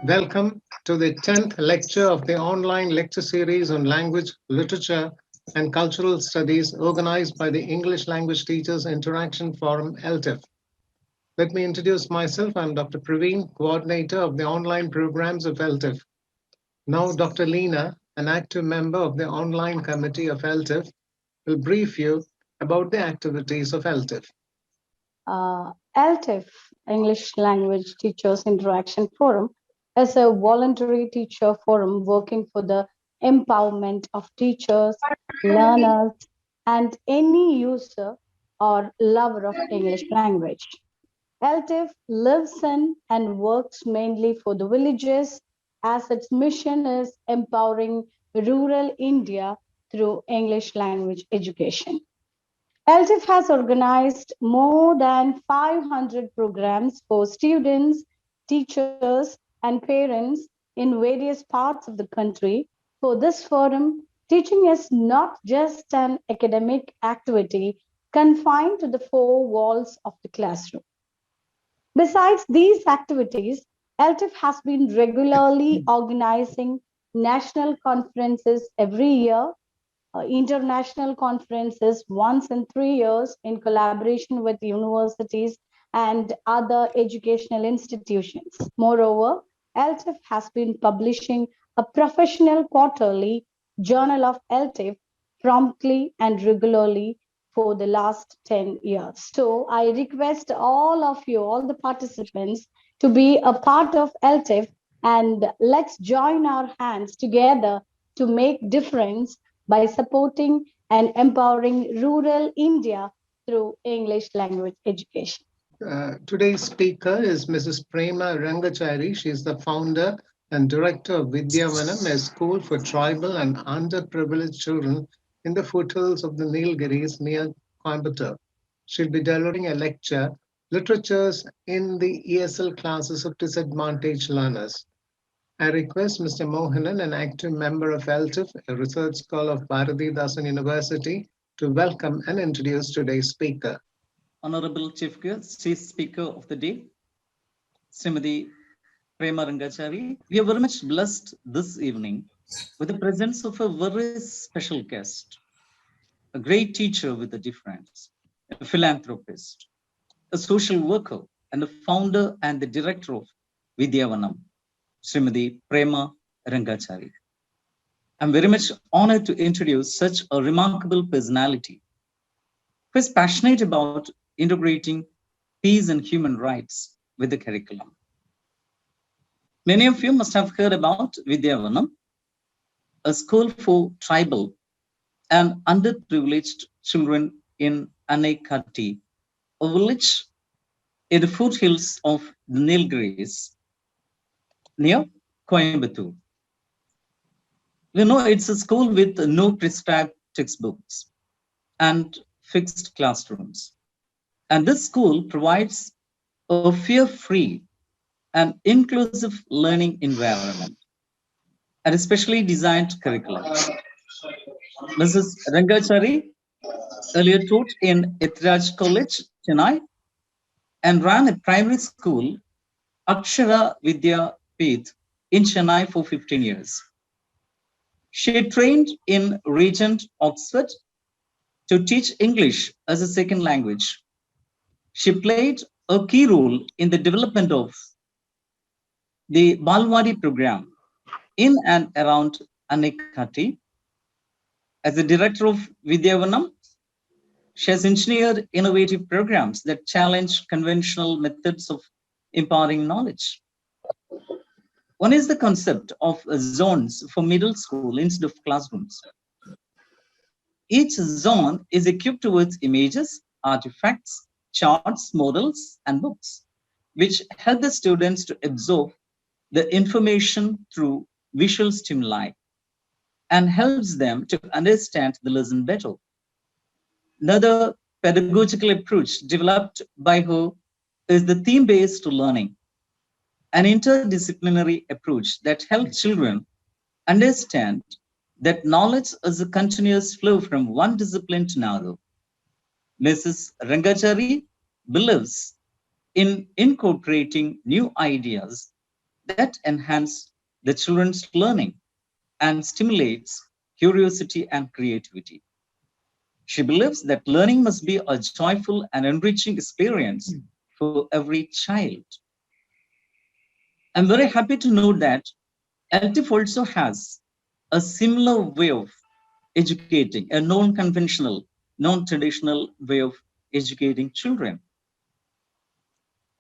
Welcome to the 10th lecture of the online lecture series on language, literature, and cultural studies organized by the English Language Teachers Interaction Forum, LTIF. Let me introduce myself. I'm Dr. Praveen, coordinator of the online programs of LTIF. Now, Dr. Leena, an active member of the online committee of LTIF, will brief you about the activities of LTIF. LTIF, English Language Teachers Interaction Forum, is a voluntary teacher forum working for the empowerment of teachers, learners, and any user or lover of English language. LTIF lives in and works mainly for the villages as its mission is empowering rural India through English language education. LTIF has organized more than 500 programs for students, teachers, and parents in various parts of the country. For this forum, teaching is not just an academic activity confined to the four walls of the classroom. Besides these activities, LTIF has been regularly organizing national conferences every year, international conferences once in 3 years in collaboration with universities and other educational institutions. Moreover, LTIF has been publishing a professional quarterly journal of LTIF promptly and regularly for the last 10 years. So I request all of you, all the participants, to be a part of LTIF and let's join our hands together to make difference by supporting and empowering rural India through English language education. Today's speaker is Mrs.Prema Rangachary. She is the founder and director of Vidya Vanam, a school for tribal and underprivileged children in the foothills of the Nilgiris near Coimbatore. She'll be delivering a lecture, Literatures in the ESL Classes of Disadvantaged Learners. I request Mr. Mohanan, an active member of LTIF, a research scholar of Bharatidasan University, to welcome and introduce today's speaker. Honorable Chief Guest, Chief Speaker of the Day, Srimati Prema Rangachary, we are very much blessed this evening with the presence of a very special guest, a great teacher with a difference, a philanthropist, a social worker, and a founder and the director of Vidya Vanam, Srimati Prema Rangachary. I'm very much honored to introduce such a remarkable personality who is passionate about integrating peace and human rights with the curriculum. Many of you must have heard about Vidya Vanam, a school for tribal and underprivileged children in Anekati, a village in the foothills of the Nilgiris near Coimbatore. We know it's a school with no prescribed textbooks and fixed classrooms. And this school provides a fear-free and inclusive learning environment and a specially designed curriculum. Mrs. Rangachary earlier taught in Etraj College, Chennai, and ran a primary school, Akshara Vidya Peeth, in Chennai for 15 years. She trained in Regent, Oxford, to teach English as a second language. She played a key role in the development of the Balwadi program in and around Anekati. As the director of Vidya Vanam, she has engineered innovative programs that challenge conventional methods of imparting knowledge. One is the concept of zones for middle school instead of classrooms. Each zone is equipped with images, artifacts, charts, models, and books, which help the students to absorb the information through visual stimuli and helps them to understand the lesson better. Another pedagogical approach developed by her is the theme-based learning, an interdisciplinary approach that helps children understand that knowledge is a continuous flow from one discipline to another. Mrs. Rangachary believes in incorporating new ideas that enhance the children's learning and stimulates curiosity and creativity. She believes that learning must be a joyful and enriching experience for every child. I'm very happy to note that LTIF also has a similar way of educating, a non-conventional, non-traditional way of educating children.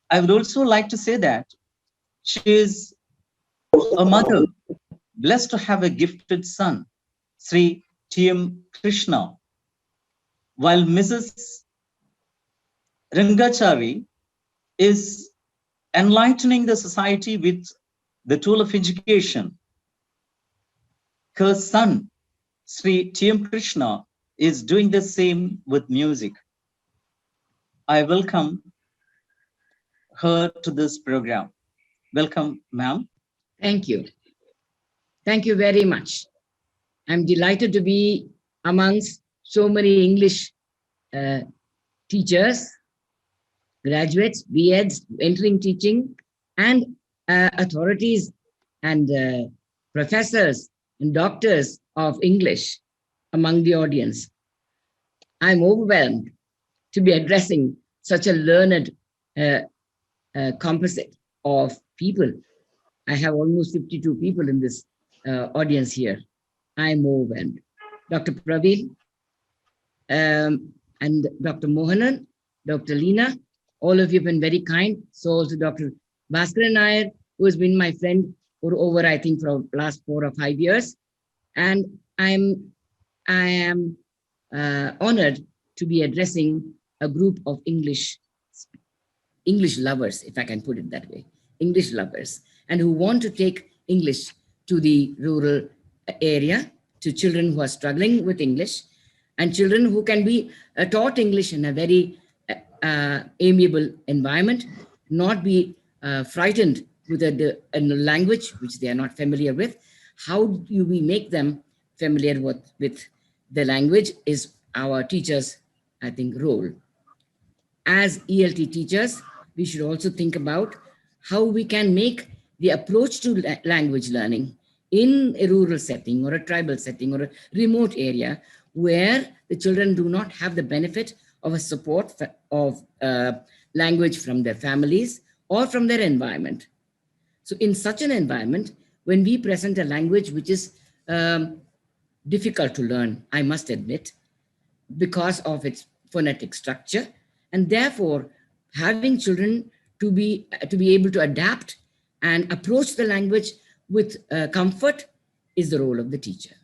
I would also like to say that she is a mother blessed to have a gifted son, Sri T.M. Krishna, while Mrs. Rangachary is enlightening the society with the tool of education. Her son, Sri T.M. Krishna, is doing the same with music. I welcome her to this program. Welcome, ma'am. Thank you. Thank you very much. I'm delighted to be amongst so many English uh, teachers, graduates, B.Eds, entering teaching, and authorities and professors and doctors of English among the audience. I'm overwhelmed to be addressing such a learned composite of people. I have almost 52 people in this audience here. I'm overwhelmed. Dr. Praveen and Dr. Mohanan, Dr. Leena, all of you have been very kind. So also Dr. Bhaskaran Nair, who has been my friend for over, I think, for the last 4 or 5 years. And I am honored to be addressing a group of English lovers, if I can put it that way, English lovers, and who want to take English to the rural area, to children who are struggling with English, and children who can be taught English in a very amiable environment, not be frightened with a language which they are not familiar with. How do we make them familiar with the language is our teachers, I think, role. As ELT teachers, we should also think about how we can make the approach to language learning in a rural setting or a tribal setting or a remote area where the children do not have the benefit of a support of language from their families or from their environment. So in such an environment, when we present a language which is difficult to learn, I must admit, because of its phonetic structure, and therefore having children to be able to adapt and approach the language with comfort is the role of the teacher.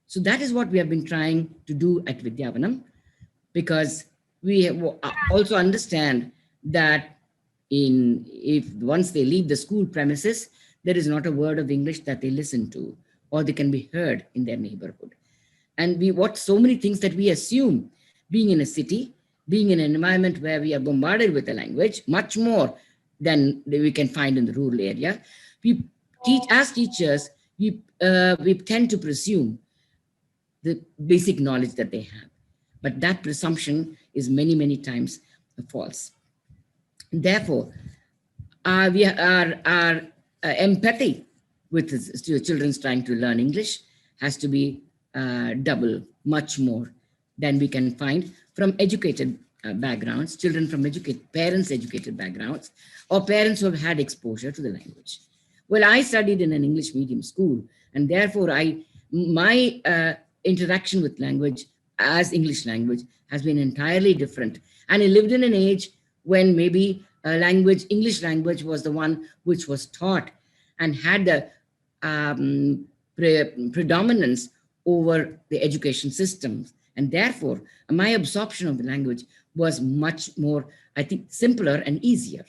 So that is what we have been trying to do at Vidya Vanam, because we also understand that if once they leave the school premises, there is not a word of English that they listen to or they can be heard in their neighborhood. And so many things that we assume, being in a city, being in an environment where we are bombarded with a language, much more than we can find in the rural area. We as teachers, we tend to presume the basic knowledge that they have. But that presumption is many, many times false. Therefore, our empathy with children trying to learn English has to be double, much more than we can find from educated backgrounds, children from parents educated backgrounds, or parents who have had exposure to the language. Well, I studied in an English medium school, and therefore my interaction with language as English language has been entirely different. And I lived in an age when maybe English language was the one which was taught and had the predominance over the education systems. And therefore, my absorption of the language was much more, I think, simpler and easier.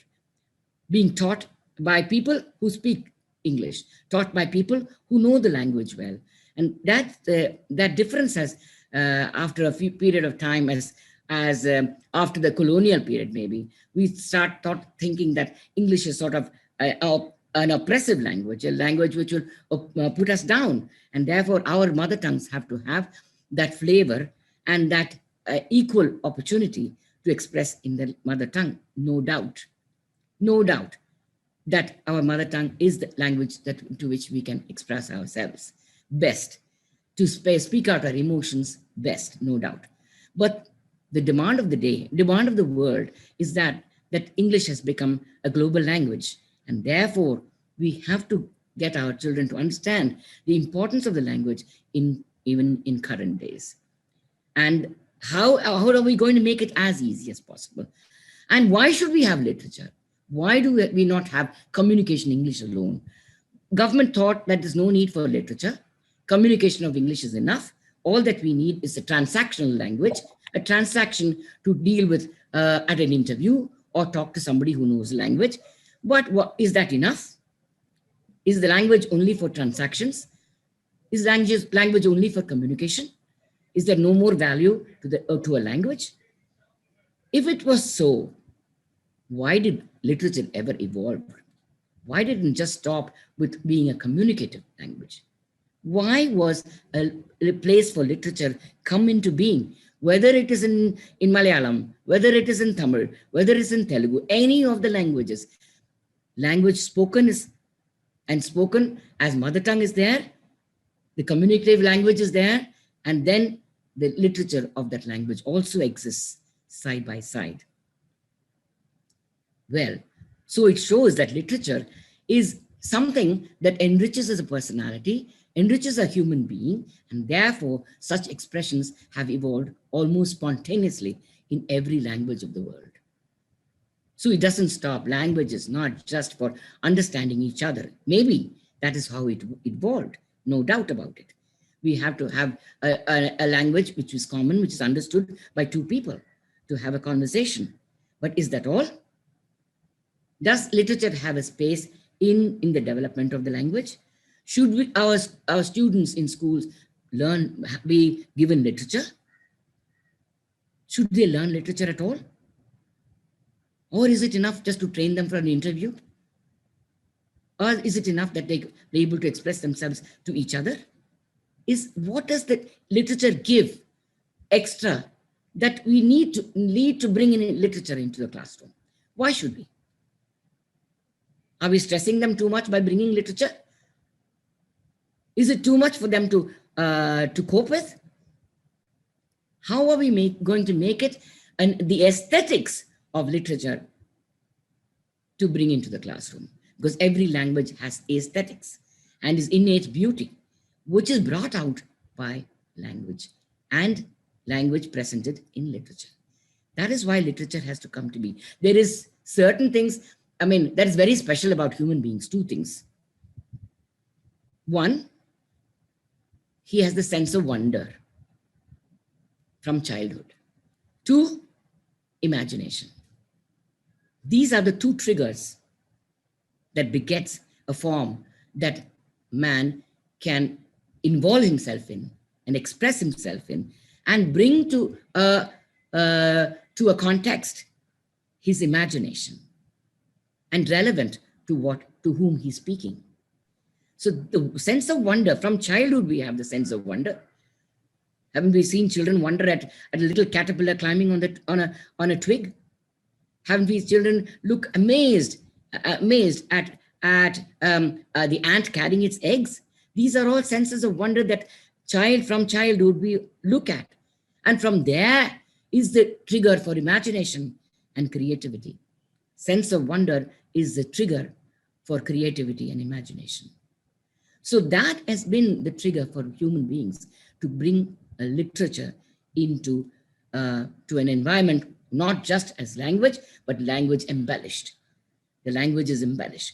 Being taught by people who speak English, taught by people who know the language well. And that difference has, after a few period of time, as after the colonial period, maybe, we start thinking that English is sort of an oppressive language, a language which will put us down. And therefore, our mother tongues have to have that flavor and that equal opportunity to express in the mother tongue, no doubt. No doubt. that our mother tongue is the language that to which we can express ourselves best, to speak out our emotions best, no doubt. But the demand of the day, demand of the world is that English has become a global language, and therefore we have to get our children to understand the importance of the language even in current days. And how are we going to make it as easy as possible? And why should we have literature? Why do we not have communication English alone? Government thought that there's no need for literature. Communication of English is enough. All that we need is a transactional language, a transaction to deal with at an interview or talk to somebody who knows the language. But is that enough? Is the language only for transactions? Is language only for communication? Is there no more value to a language? If it was so, why did literature ever evolve? Why didn't it just stop with being a communicative language? Why was a place for literature come into being? Whether it is in Malayalam, whether it is in Tamil, whether it's in Telugu, any of the languages, language spoken as mother tongue is there, the communicative language is there, and then the literature of that language also exists side by side. Well, so it shows that literature is something that enriches as a personality, enriches a human being, and therefore such expressions have evolved almost spontaneously in every language of the world. So it doesn't stop. Language is not just for understanding each other. Maybe that is how it evolved, no doubt about it. We have to have a language which is common, which is understood by two people to have a conversation. But is that all? Does literature have a space in the development of the language? Should our students in schools be given literature? Should they learn literature at all? Or is it enough just to train them for an interview? Or is it enough that they're able to express themselves to each other? What does the literature give extra that we need to bring in literature into the classroom? Why should we? Are we stressing them too much by bringing literature? Is it too much for them to cope with? How are we going to make it and the aesthetics of literature to bring into the classroom? Because every language has aesthetics and is innate beauty, which is brought out by language and language presented in literature. That is why literature has to come to be. There is certain things, that is very special about human beings, two things. One, he has the sense of wonder from childhood. Two, imagination. These are the two triggers that begets a form that man can involve himself in and express himself in and bring to a context his imagination and relevant to whom he's speaking. So the sense of wonder, from childhood we have the sense of wonder. Haven't we seen children wonder at a little caterpillar climbing on a twig? Haven't we children look amazed at the ant carrying its eggs? These are all senses of wonder that from childhood we look at. And from there is the trigger for imagination and creativity. Sense of wonder is the trigger for creativity and imagination. So that has been the trigger for human beings to bring a literature into to an environment, not just as language, but language embellished. The language is embellished.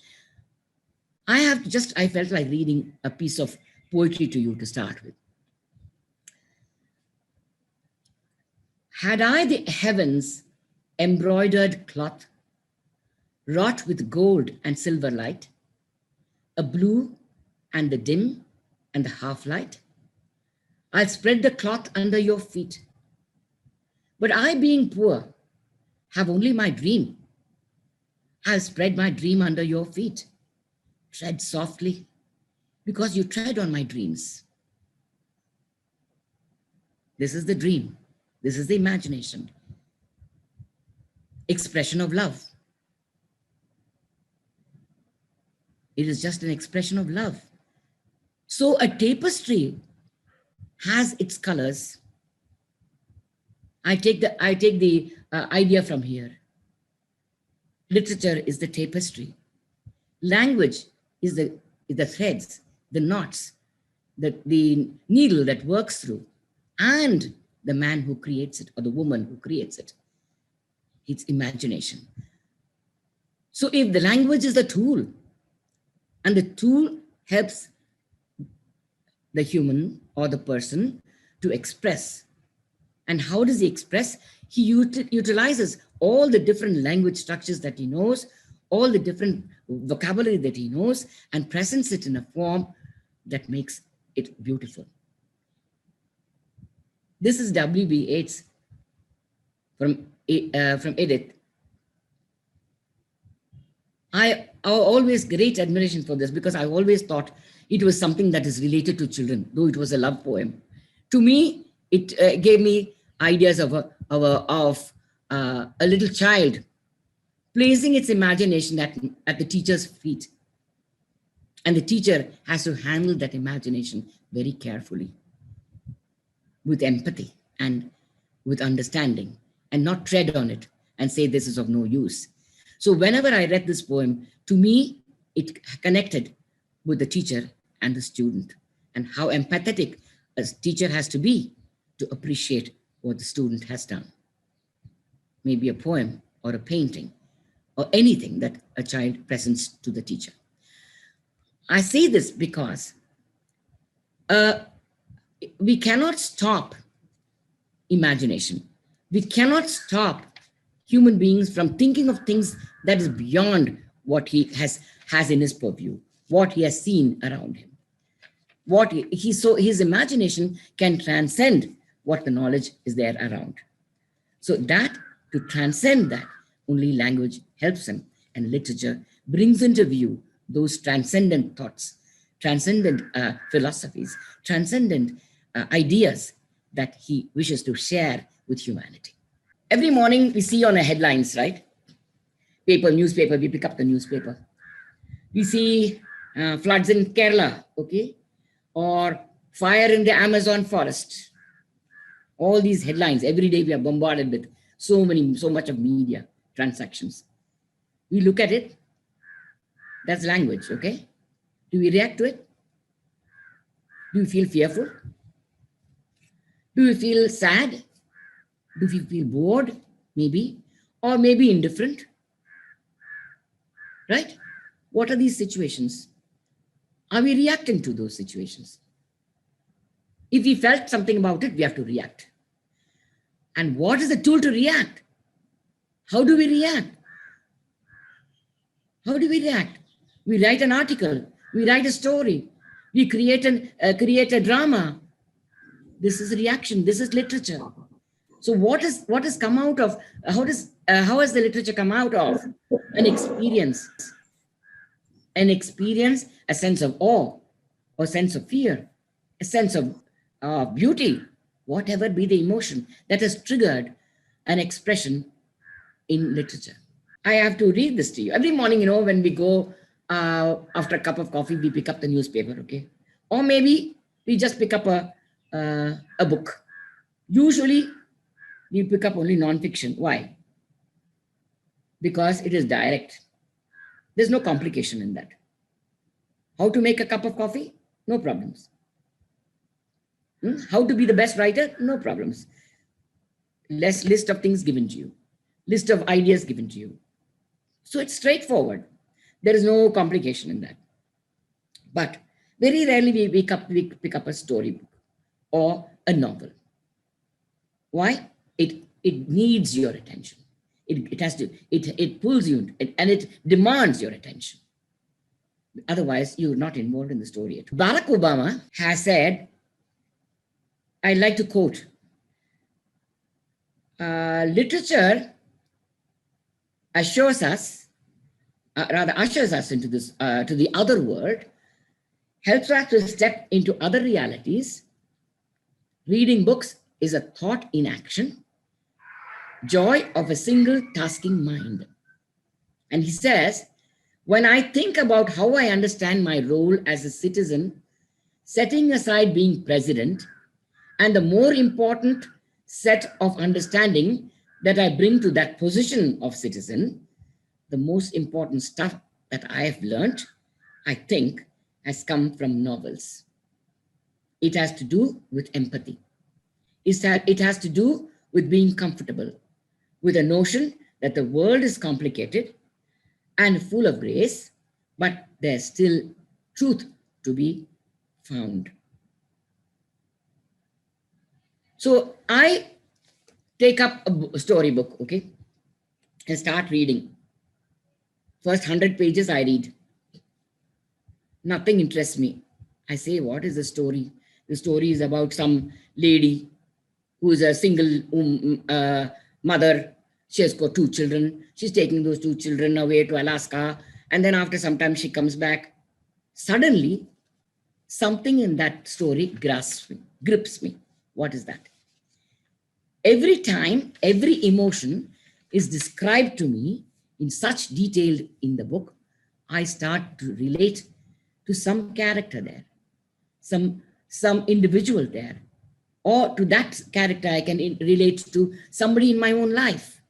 I felt like reading a piece of poetry to you to start with. Had I the heavens embroidered cloth, wrought with gold and silver light, a blue and the dim and the half light, I'll spread the cloth under your feet. But I, being poor, have only my dream. I'll spread my dream under your feet. Tread softly, because you tread on my dreams. This is the dream. This is the imagination. Expression of love. It is just an expression of love. So a tapestry has its colors. I take the idea from here. Literature is the tapestry. Language is the threads, the knots, the needle that works through, and the man who creates it or the woman who creates it. It's imagination. So if the language is the tool, and the tool helps the human or the person to express, and how does he express? He utilizes all the different language structures that he knows, all the different vocabulary that he knows, and presents it in a form that makes it beautiful. This is W.B. Yeats from Edith. I always great admiration for this, because I always thought it was something that is related to children, though it was a love poem. To me, it gave me ideas of a little child placing its imagination at the teacher's feet. And the teacher has to handle that imagination very carefully, with empathy and with understanding, and not tread on it and say this is of no use. So whenever I read this poem, to me, it connected with the teacher and the student, and how empathetic a teacher has to be to appreciate what the student has done. Maybe a poem or a painting or anything that a child presents to the teacher. I say this because we cannot stop imagination. We cannot stop human beings from thinking of things that is beyond what he has in his purview, what he has seen around him. His imagination can transcend what the knowledge is there around. So that, to transcend that, only language helps him, and literature brings into view those transcendent thoughts, transcendent philosophies, transcendent ideas that he wishes to share with humanity. Every morning we see on the headlines, right? Newspaper, we pick up the newspaper. We see floods in Kerala, okay? Or fire in the Amazon forest. All these headlines, every day we are bombarded with so much of media transactions. We look at it, that's language, okay? Do we react to it? Do we feel fearful? Do we feel sad? Do we feel bored, maybe? Or maybe indifferent? Right? What are these situations? Are we reacting to those situations? If we felt something about it, we have to react. And what is the tool to react? How do we react? How do we react? We write an article, we write a story, we create a drama. This is reaction, this is literature. So what has come out of, how has the literature come out of an experience, a sense of awe, or sense of fear, a sense of beauty, whatever be the emotion that has triggered an expression in literature. I have to read this to you. Every morning, when we go after a cup of coffee, we pick up the newspaper, okay? Or maybe we just pick up a book. Usually, we pick up only non-fiction. Why? Because it is direct. There's no complication in that. How to make a cup of coffee? No problems. How to be the best writer? No problems. List of things given to you. List of ideas given to you. So it's straightforward. There is no complication in that. But very rarely we pick up a storybook or a novel. Why? It needs your attention. It pulls you and it demands your attention. Otherwise, you're not involved in the story yet. Barack Obama has said, I'd like to quote, literature ushers us into this, to the other world, helps us to step into other realities. Reading books is a thought in action, joy of a single tasking mind. And he says, When I think about how I understand my role as a citizen, setting aside being president, and the more important set of understanding that I bring to that position of citizen, the most important stuff that I have learned, I think, has come from novels. It has to do with empathy. It has to do with being comfortable with a notion that the world is complicated and full of grace, but there's still truth to be found. So I take up a storybook, okay, and start reading. First 100 pages I read. Nothing interests me. I say, what is the story? The story is about some lady who is a single mother. She has got 2 children. She's taking those 2 children away to Alaska. And then after some time, she comes back. Suddenly, something in that story grips me. What is that? Every time, every emotion is described to me in such detail in the book, I start to relate to some character there, some individual there, or to that character I can relate to somebody in my own life.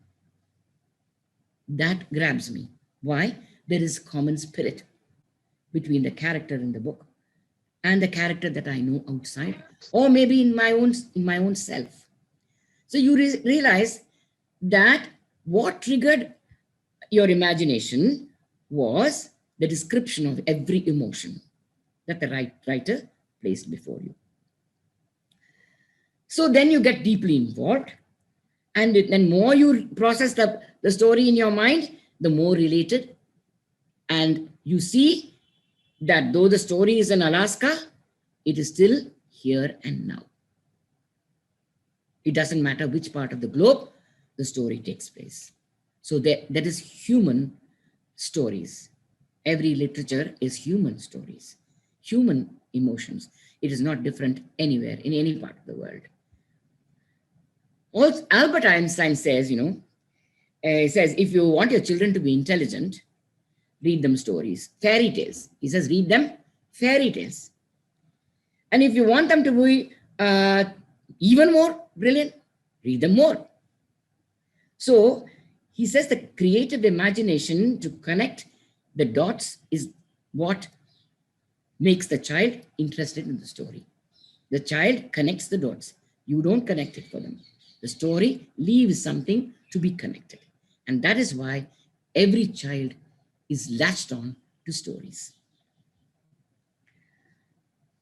That grabs me. Why? There is common spirit between the character in the book and the character that I know outside, or maybe in my own self. So you realize that what triggered your imagination was the description of every emotion that the writer placed before you. So then you get deeply involved, and then more you process the story in your mind, the more related. And you see that though the story is in Alaska, it is still here and now. It doesn't matter which part of the globe the story takes place. So that is human stories. Every literature is human stories, human emotions. It is not different anywhere in any part of the world. Also, Albert Einstein says, he says, if you want your children to be intelligent, read them stories, fairy tales. He says, read them fairy tales. And if you want them to be even more brilliant, read them more. So he says the creative imagination to connect the dots is what makes the child interested in the story. The child connects the dots. You don't connect it for them. The story leaves something to be connected. And that is why every child is latched on to stories.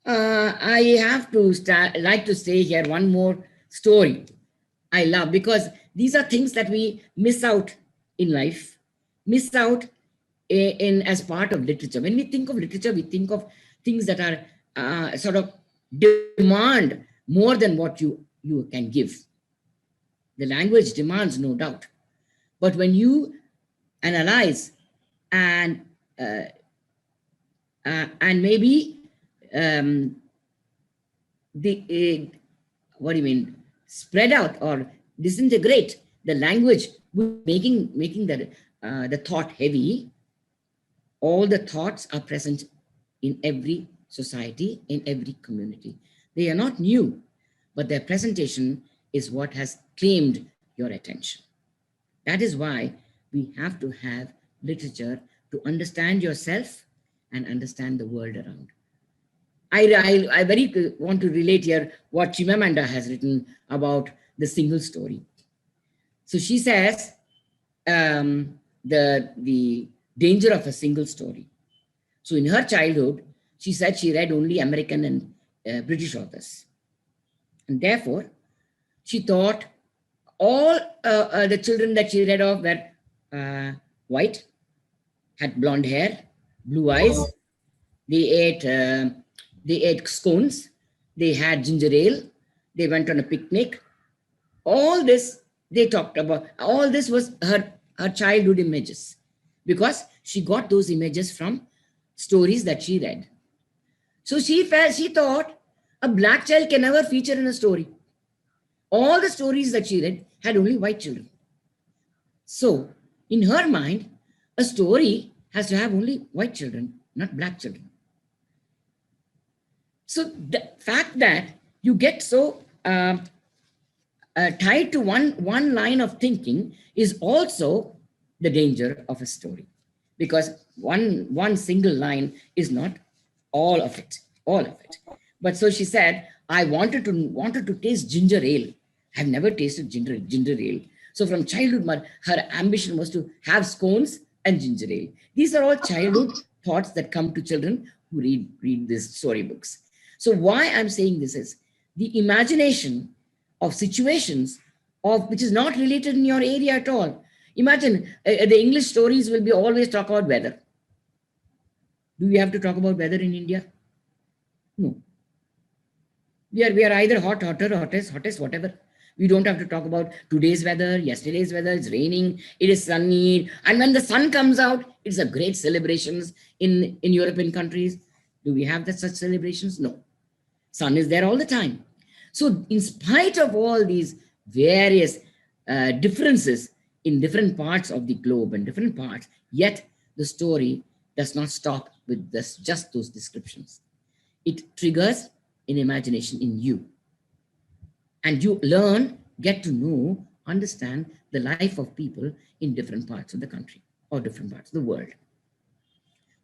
I have to like to say here one more story I love, because these are things that we miss out in life, miss out in as part of literature. When we think of literature, we think of things that are sort of demand more than what you can give. The language demands, no doubt. But when you analyze and maybe what do you mean, spread out or disintegrate the language, making the thought heavy, all the thoughts are present in every society, in every community. They are not new, but their presentation is what has claimed your attention. That is why we have to have literature to understand yourself and understand the world around. I very want to relate here what Chimamanda has written about the single story. So she says the danger of a single story. So in her childhood, she said she read only American and British authors. And therefore, she thought all the children that she read of were white, had blonde hair, blue eyes. They ate scones. They had ginger ale. They went on a picnic. All this they talked about. All this was her childhood images, because she got those images from stories that she read. So she thought a black child can never feature in a story. All the stories that she read had only white children. So in her mind, a story has to have only white children, not black children. So the fact that you get so tied to one line of thinking is also the danger of a story, because one single line is not all of it, all of it. But so she said, I wanted to taste ginger ale. I've never tasted ginger ale. So from childhood, her ambition was to have scones and ginger ale. These are all childhood thoughts that come to children who read these storybooks. So why I'm saying this is the imagination of situations of which is not related in your area at all. Imagine the English stories will be always talk about weather. Do we have to talk about weather in India? No. We are either hot, hotter, hottest, whatever. We don't have to talk about today's weather, yesterday's weather, it's raining, it is sunny. And when the sun comes out, it's a great celebrations in European countries. Do we have such celebrations? No. Sun is there all the time. So in spite of all these various differences in different parts of the globe and different parts, yet the story does not stop with just those descriptions. It triggers an imagination in you. And you learn, get to know, understand the life of people in different parts of the country or different parts of the world.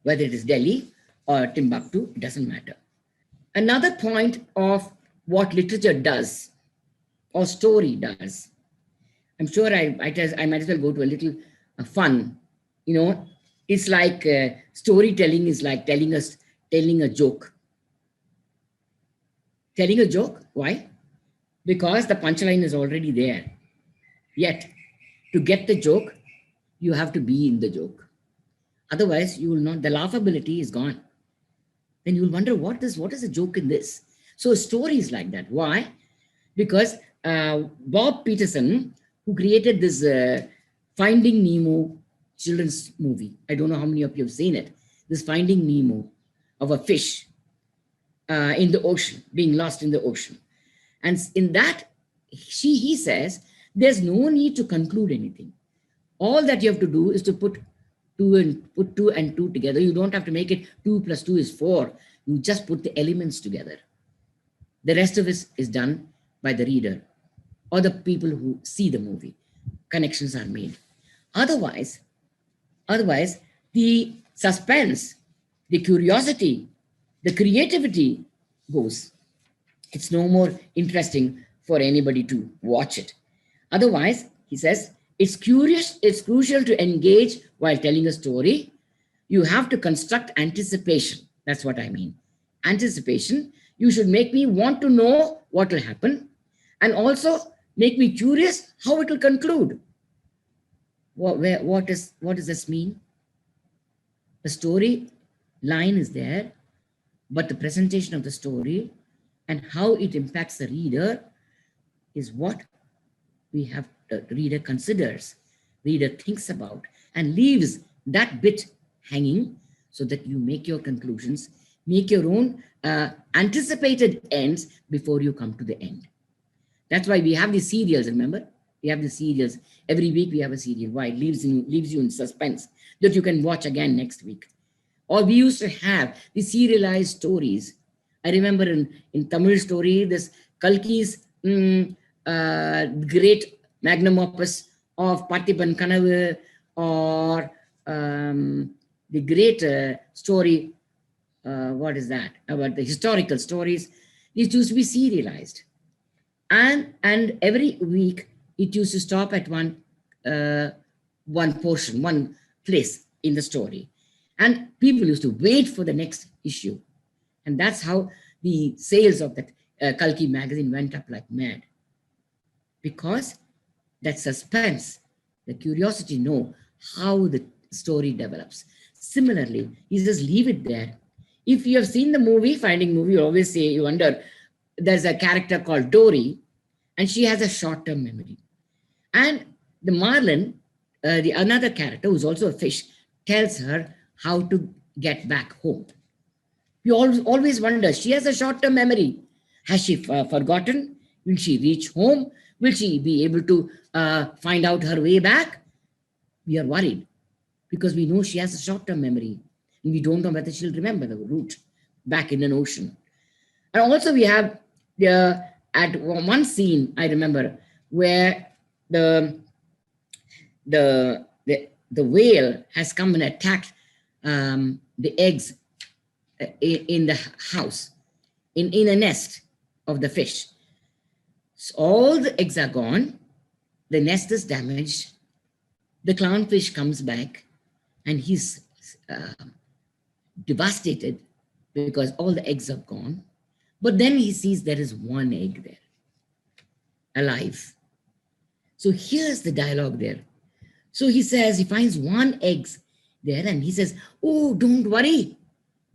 Whether it is Delhi or Timbuktu, it doesn't matter. Another point of what literature does or story does, I'm sure I might as well go to a little fun. You know, it's like storytelling is like telling a joke. Telling a joke, why? Because the punchline is already there. Yet, to get the joke, you have to be in the joke. Otherwise, you will not, the laughability is gone. Then you will wonder, what is the joke in this? So a story is like that. Why? Because Bob Peterson, who created this Finding Nemo children's movie, I don't know how many of you have seen it, this Finding Nemo of a fish in the ocean, being lost in the ocean. And in that, he says, there's no need to conclude anything. All that you have to do is to put two and two together. You don't have to make it 2 + 2 is 4. You just put the elements together. The rest of it is done by the reader or the people who see the movie. Connections are made. Otherwise, the suspense, the curiosity, the creativity goes. It's no more interesting for anybody to watch it. Otherwise, he says, it's crucial to engage while telling a story. You have to construct anticipation. That's what I mean. Anticipation. You should make me want to know what will happen and also make me curious how it will conclude. What does this mean? The story line is there, but the presentation of the story and how it impacts the reader is what the reader considers, reader thinks about, and leaves that bit hanging so that you make your conclusions, make your own anticipated ends before you come to the end. That's why we have these serials, remember? We have the serials. Every week we have a serial. Why? It leaves you in suspense that you can watch again next week. Or we used to have the serialized stories. I remember in Tamil story, this Kalki's great magnum opus of Parthiban Kanavu, or the great story, what is that? About the historical stories. It used to be serialized. And every week it used to stop at one portion, one place in the story. And people used to wait for the next issue. And that's how the sales of that Kalki magazine went up like mad. Because that suspense, the curiosity, know how the story develops. Similarly, he says, leave it there. If you have seen the movie, Finding Movie, you always say, you wonder, there's a character called Dory, and she has a short-term memory. And the marlin, the another character who's also a fish, tells her how to get back home. You always wonder, she has a short-term memory. Has she forgotten? Will she reach home? Will she be able to find out her way back? We are worried because we know she has a short-term memory and we don't know whether she'll remember the route back in an ocean. And also we have at one scene, I remember, where the whale has come and attacked the eggs in the house, in a nest of the fish. So all the eggs are gone, the nest is damaged, the clownfish comes back and he's devastated because all the eggs are gone. But then he sees there is one egg there, alive. So here's the dialogue there. So he says, he finds one egg there and he says, oh, don't worry,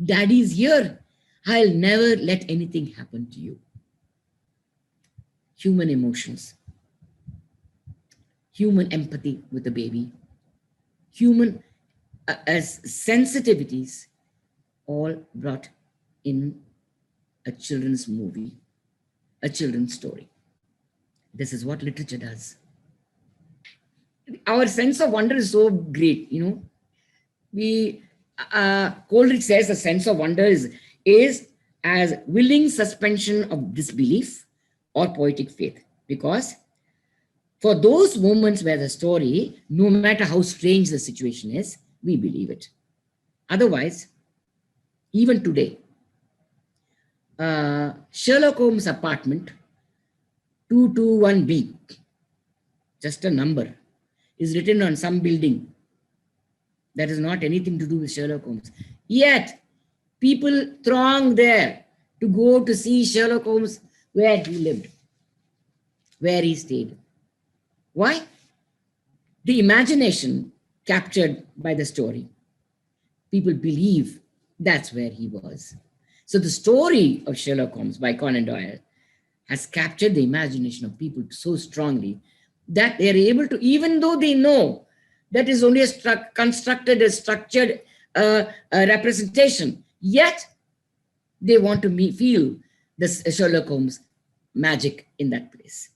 daddy's here. I'll never let anything happen to you. Human emotions, human empathy with the baby, human as sensitivities, all brought in a children's movie, a children's story. This is what literature does. Our sense of wonder is so great, you know. We, Coleridge says the sense of wonder is as willing suspension of disbelief or poetic faith, because for those moments where the story, no matter how strange the situation is, we believe it. Otherwise, even today, Sherlock Holmes' apartment 221B, just a number, is written on some building that has not anything to do with Sherlock Holmes. Yet, people throng there to go to see Sherlock Holmes where he lived, where he stayed. Why? The imagination captured by the story. People believe that's where he was. So the story of Sherlock Holmes by Conan Doyle has captured the imagination of people so strongly that they're able to, even though they know that is only a constructed, a structured representation, yet they want to feel this Sherlock Holmes magic in that place.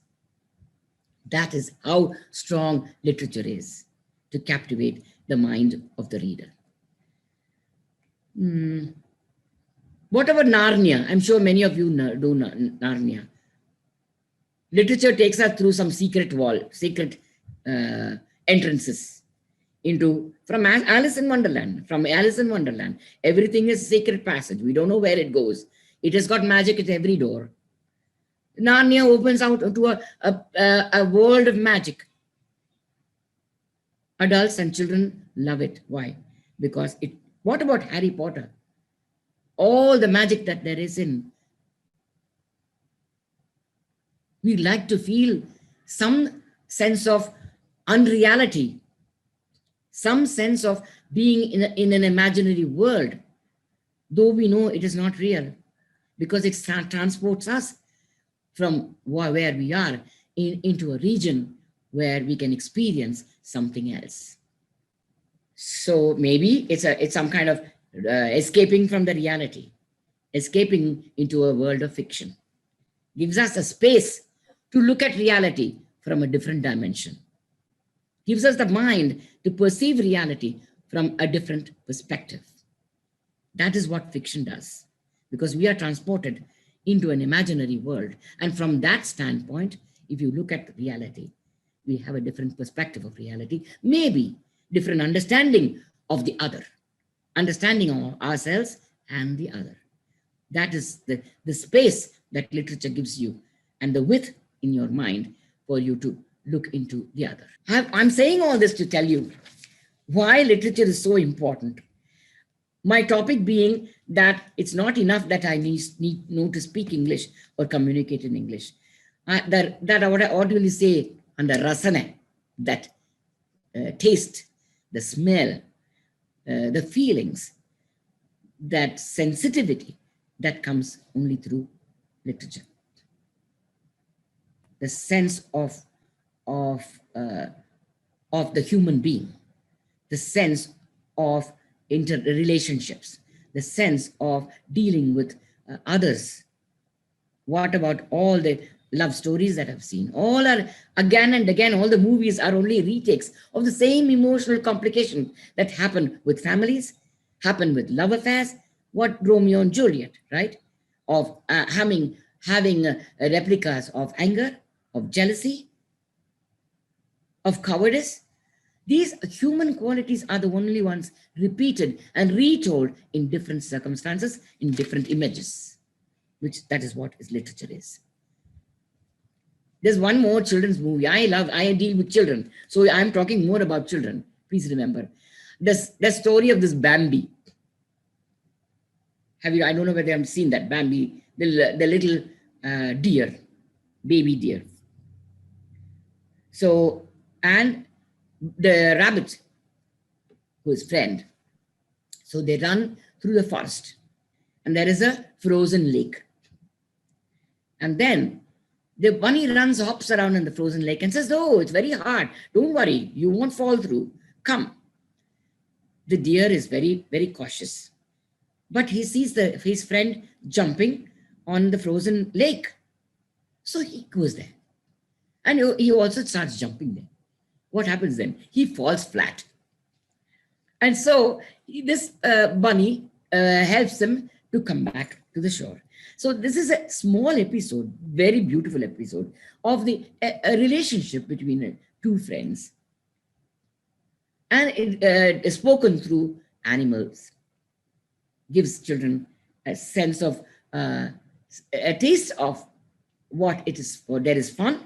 That is how strong literature is to captivate the mind of the reader. What about Narnia? I'm sure many of you do Narnia. Literature takes us through some secret entrances from Alice in Wonderland. From Alice in Wonderland, everything is secret passage. We don't know where it goes. It has got magic at every door. Narnia opens out to a world of magic. Adults and children love it. Why? Because what about Harry Potter? All the magic that there is in. We like to feel some sense of unreality, some sense of being in an imaginary world, though we know it is not real, because it transports us from where we are into a region where we can experience something else. So maybe it's some kind of escaping from the reality, escaping into a world of fiction. Gives us a space to look at reality from a different dimension. Gives us the mind to perceive reality from a different perspective. That is what fiction does, because we are transported into an imaginary world. And from that standpoint, if you look at reality, we have a different perspective of reality, maybe different understanding of the other, understanding of ourselves and the other. That is the space that literature gives you and the width in your mind for you to look into the other. I'm saying all this to tell you why literature is so important. My topic being that it's not enough that I know to speak English or communicate in English. That I would orderly say under rasana, that taste, the smell, the feelings, that sensitivity that comes only through literature. The sense of the human being, the sense of interrelationships, the sense of dealing with others. What about all the love stories that I've seen. All are again and again, all the movies are only retakes of the same emotional complication that happen with families, happen with love affairs, what Romeo and Juliet, right? Of having replicas of anger, of jealousy, of cowardice. These human qualities are the only ones repeated and retold in different circumstances, in different images, which that is what is literature is. There's one more children's movie. I deal with children. So I'm talking more about children. Please remember. The story of this Bambi. I don't know whether you've seen that Bambi, the little deer, baby deer. So, and the rabbit, who is friend. So they run through the forest and there is a frozen lake. And then the bunny hops around in the frozen lake and says, "Oh, it's very hard. Don't worry, you won't fall through. Come." The deer is very, very cautious. But he sees his friend jumping on the frozen lake. So he goes there. And he also starts jumping there. What happens then? He falls flat. And so this bunny helps him to come back to the shore. So this is a small episode, very beautiful episode of a relationship between two friends. And it is spoken through animals. Gives children a sense of, a taste of what it is for. There is fun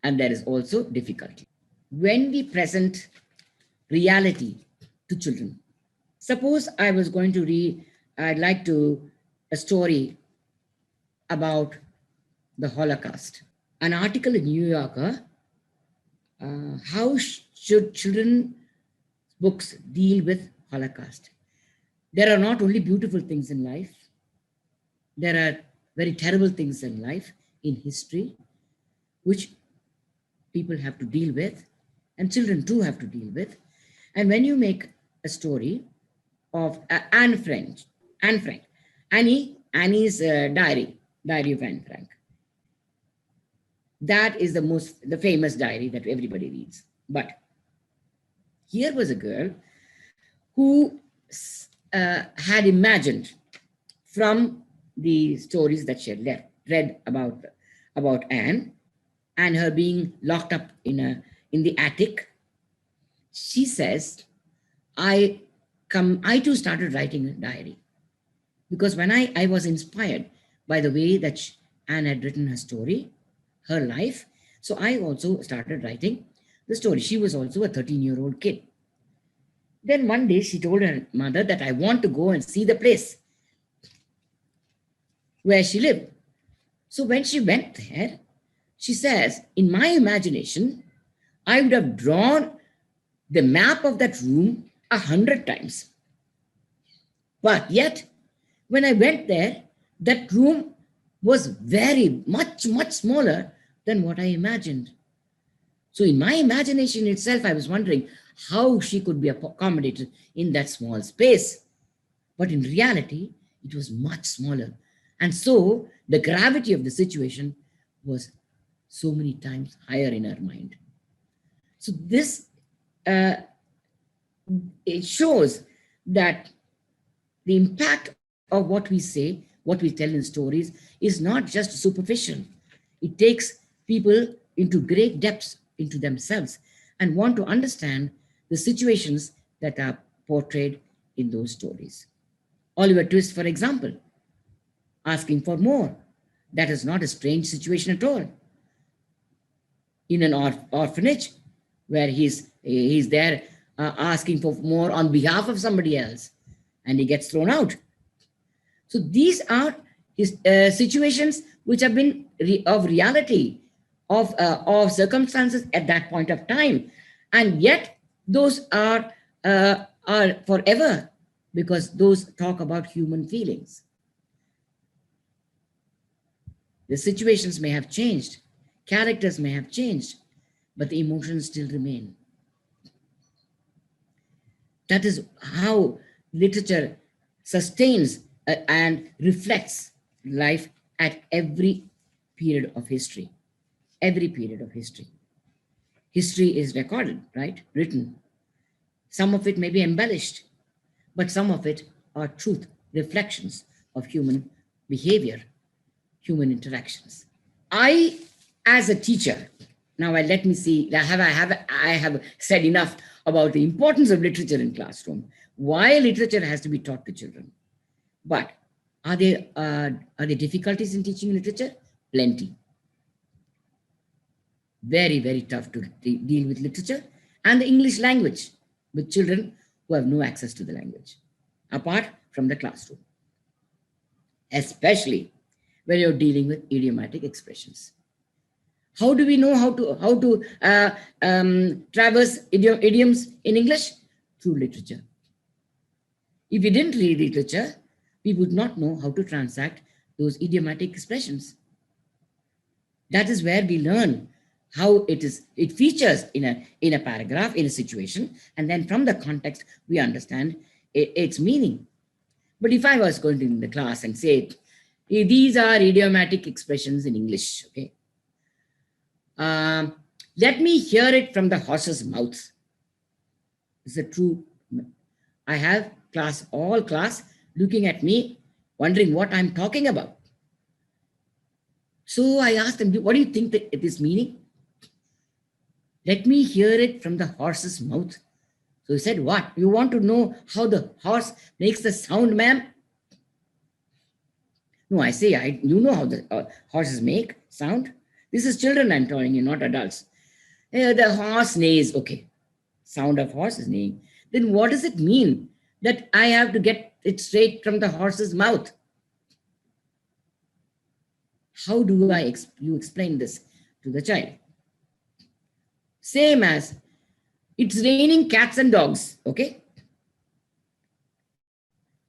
and there is also difficulty. When we present reality to children, suppose I was going to read, I'd like to, a story about the Holocaust. An article in New Yorker, how should children books deal with Holocaust? There are not only beautiful things in life, there are very terrible things in life, in history, which people have to deal with, and children too have to deal with. And when you make a story of Annie's diary of Anne Frank, that is the famous diary that everybody reads. But here was a girl who had imagined from the stories that she had read about Anne and her being locked up in the attic. She says, I too started writing a diary because when I was inspired by the way that Anne had written her story, her life. So I also started writing the story. She was also a 13-year-old kid. Then one day she told her mother that I want to go and see the place where she lived. So when she went there, she says, in my imagination, I would have drawn the map of that room 100 times. But yet, when I went there, that room was very much smaller than what I imagined. So in my imagination itself, I was wondering how she could be accommodated in that small space. But in reality, it was much smaller. And so the gravity of the situation was so many times higher in her mind. So this, it shows that the impact of what we say, what we tell in stories is not just superficial. It takes people into great depths into themselves and want to understand the situations that are portrayed in those stories. Oliver Twist, for example, asking for more. That is not a strange situation at all. In an orphanage where he's there asking for more on behalf of somebody else and he gets thrown out. So these are his situations which have been of reality, of circumstances at that point of time. And yet those are forever because those talk about human feelings. The situations may have changed, characters may have changed, but the emotions still remain. That is how literature sustains and reflects life at every period of history. every period of history. History is recorded, right? Written. Some of it may be embellished, but some of it are truth, reflections of human behavior, human interactions. I, as a teacher, now let me see, I have said enough about the importance of literature in classroom, why literature has to be taught to children. But are there difficulties in teaching literature? Plenty. Very, very tough to deal with literature and the English language with children who have no access to the language, apart from the classroom, especially when you're dealing with idiomatic expressions. How do we know how to traverse idioms in English? Through literature. If we didn't read literature, we would not know how to transact those idiomatic expressions. That is where we learn how it features in a paragraph, in a situation, and then from the context, we understand its meaning. But if I was going to in the class and say, these are idiomatic expressions in English, okay? Let me hear it from the horse's mouth. It's a true, I have all class looking at me, wondering what I'm talking about. So I asked them, what do you think that it is meaning? Let me hear it from the horse's mouth. So he said, what? You want to know how the horse makes the sound, ma'am? No, I say, you know how the horses make sound? This is children I'm telling you, not adults. The horse neighs, okay. Sound of horse is neighing. Then what does it mean that I have to get it straight from the horse's mouth? How do you explain this to the child? Same as, it's raining cats and dogs, okay?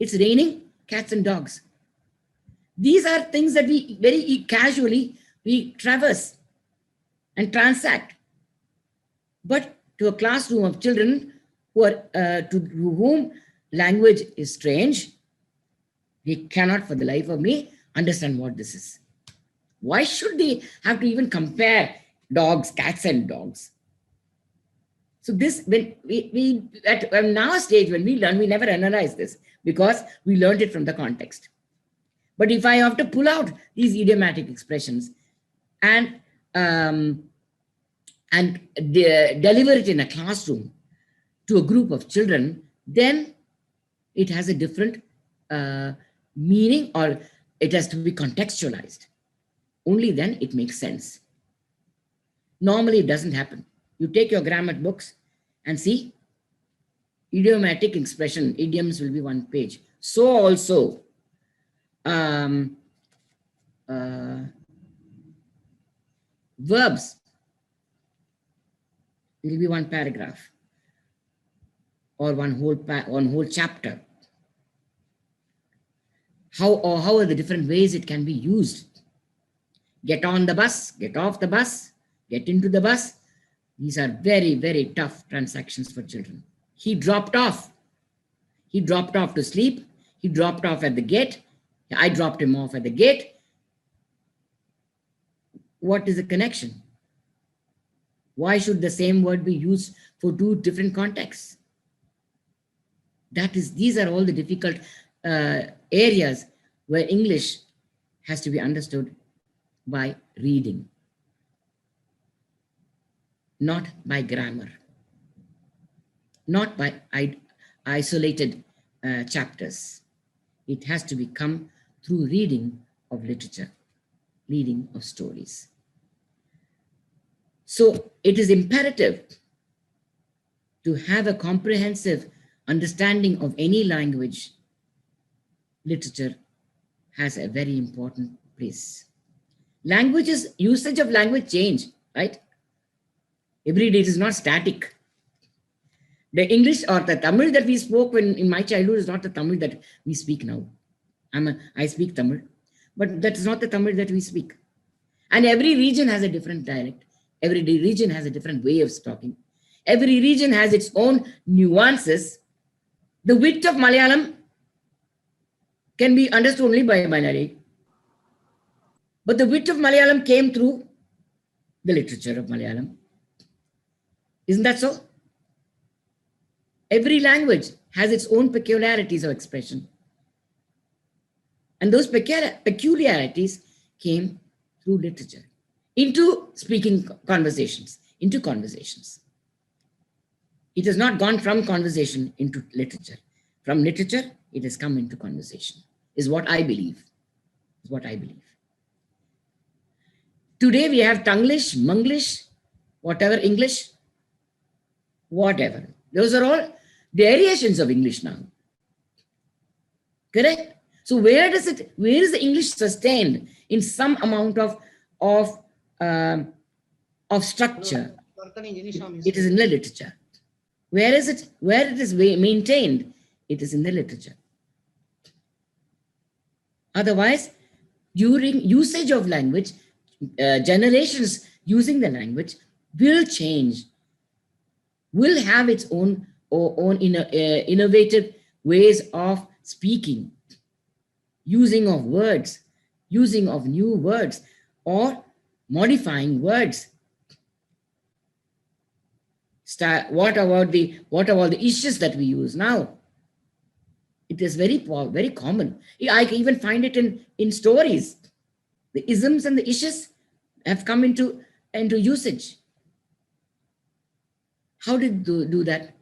It's raining cats and dogs. These are things that we very casually, we traverse and transact. But to a classroom of children who are, to whom language is strange, they cannot for the life of me understand what this is. Why should they have to even compare dogs, cats and dogs? So this, when we at now stage, when we learn, we never analyze this because we learned it from the context. But if I have to pull out these idiomatic expressions and deliver it in a classroom to a group of children, then it has a different meaning, or it has to be contextualized. Only then it makes sense. Normally it doesn't happen. You take your grammar books and see, idiomatic expression, idioms will be one page. So also, verbs will be one paragraph or one whole chapter. How are the different ways it can be used? Get on the bus, get off the bus, get into the bus. These are very, very tough transactions for children. He dropped off. He dropped off to sleep. He dropped off at the gate. I dropped him off at the gate. What is the connection? Why should the same word be used for two different contexts? These are all the difficult areas where English has to be understood by reading, not by grammar, not by isolated chapters. It has to become through reading of literature, reading of stories. So it is imperative to have a comprehensive understanding of any language. Literature has a very important place. Usage of language change, right? Every day it is not static. The English or the Tamil that we spoke in my childhood is not the Tamil that we speak now. I speak Tamil, but that is not the Tamil that we speak. And every region has a different dialect. Every region has a different way of talking. Every region has its own nuances. The wit of Malayalam can be understood only by Malayali. But the wit of Malayalam came through the literature of Malayalam. Isn't that so? Every language has its own peculiarities of expression. And those peculiarities came through literature, into speaking conversations, into conversations. It has not gone from conversation into literature. From literature, it has come into conversation, is what I believe. Is what I believe. Today we have Tanglish, Manglish, whatever English, whatever. Those are all variations of English now. Correct? So where is the English sustained in some amount of structure? It is in the literature. Where is it? Where it is maintained? It is in the literature. Otherwise, during usage of language, generations using the language will change, will have its own innovative ways of speaking, using of words, using of new words, or modifying words. What about the issues that we use now? It is very common. I can even find it in stories. The isms and the issues have come into usage. How did do that?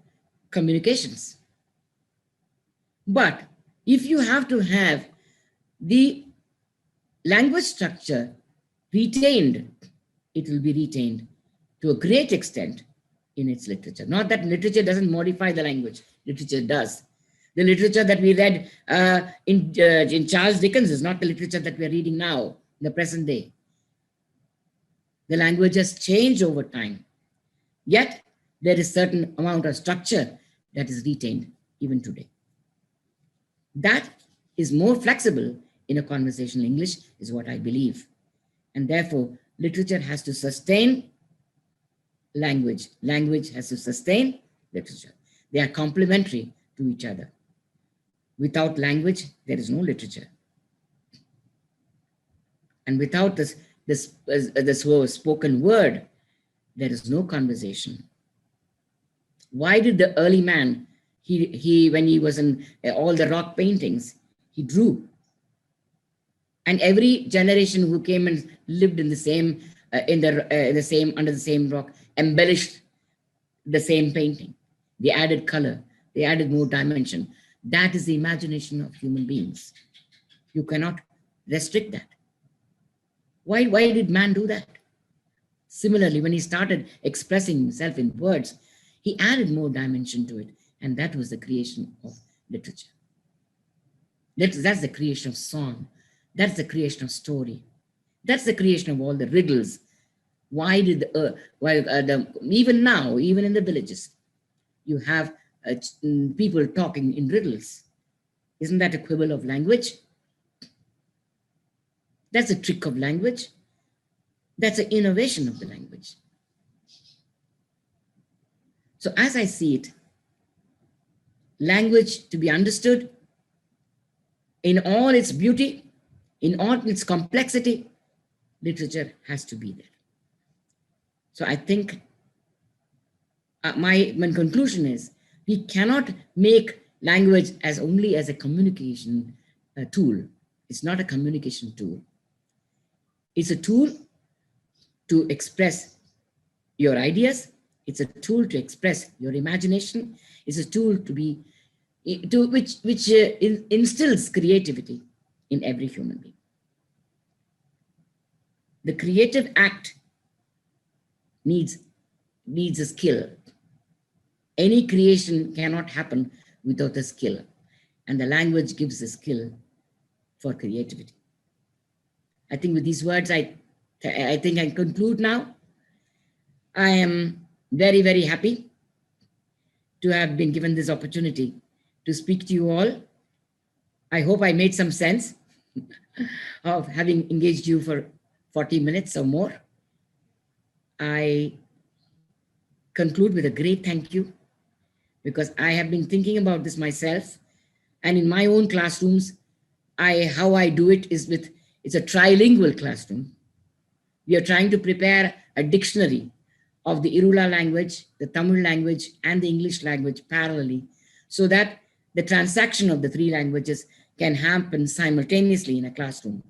Communications. But if you have to have the language structure retained, it will be retained to a great extent in its literature. Not that literature doesn't modify the language. Literature does. The literature that we read in Charles Dickens is not the literature that we're reading now, in the present day. The language has changed over time. Yet, there is certain amount of structure that is retained even today. That is more flexible in a conversational English, is what I believe. And therefore, literature has to sustain language. Language has to sustain literature. They are complementary to each other. Without language, there is no literature. And without this spoken word, there is no conversation. Why did the early man, when he was in all the rock paintings, he drew? And every generation who came and lived in the same, under the same rock, embellished the same painting. They added color, they added more dimension. That is the imagination of human beings. You cannot restrict that. Why did man do that? Similarly, when he started expressing himself in words, he added more dimension to it. And that was the creation of literature. That's the creation of song. That's the creation of story. That's the creation of all the riddles. Why did even now, even in the villages, you have people talking in riddles? Isn't that a quibble of language? That's a trick of language. That's an innovation of the language. So as I see it, language to be understood in all its beauty, in all its complexity, literature has to be there. So I think my conclusion is, we cannot make language only as a communication tool. It's not a communication tool. It's a tool to express your ideas. It's a tool to express your imagination. It's a tool which instills creativity in every human being. The creative act needs a skill. Any creation cannot happen without a skill. And the language gives a skill for creativity. I think with these words, I think I conclude now. I am very, very happy to have been given this opportunity to speak to you all. I hope I made some sense of having engaged you for 40 minutes or more. I conclude with a great thank you, because I have been thinking about this myself, and in my own classrooms, how I do it is it's a trilingual classroom. We are trying to prepare a dictionary of the Irula language, the Tamil language, and the English language parallelly, so that the transaction of the three languages can happen simultaneously in a classroom,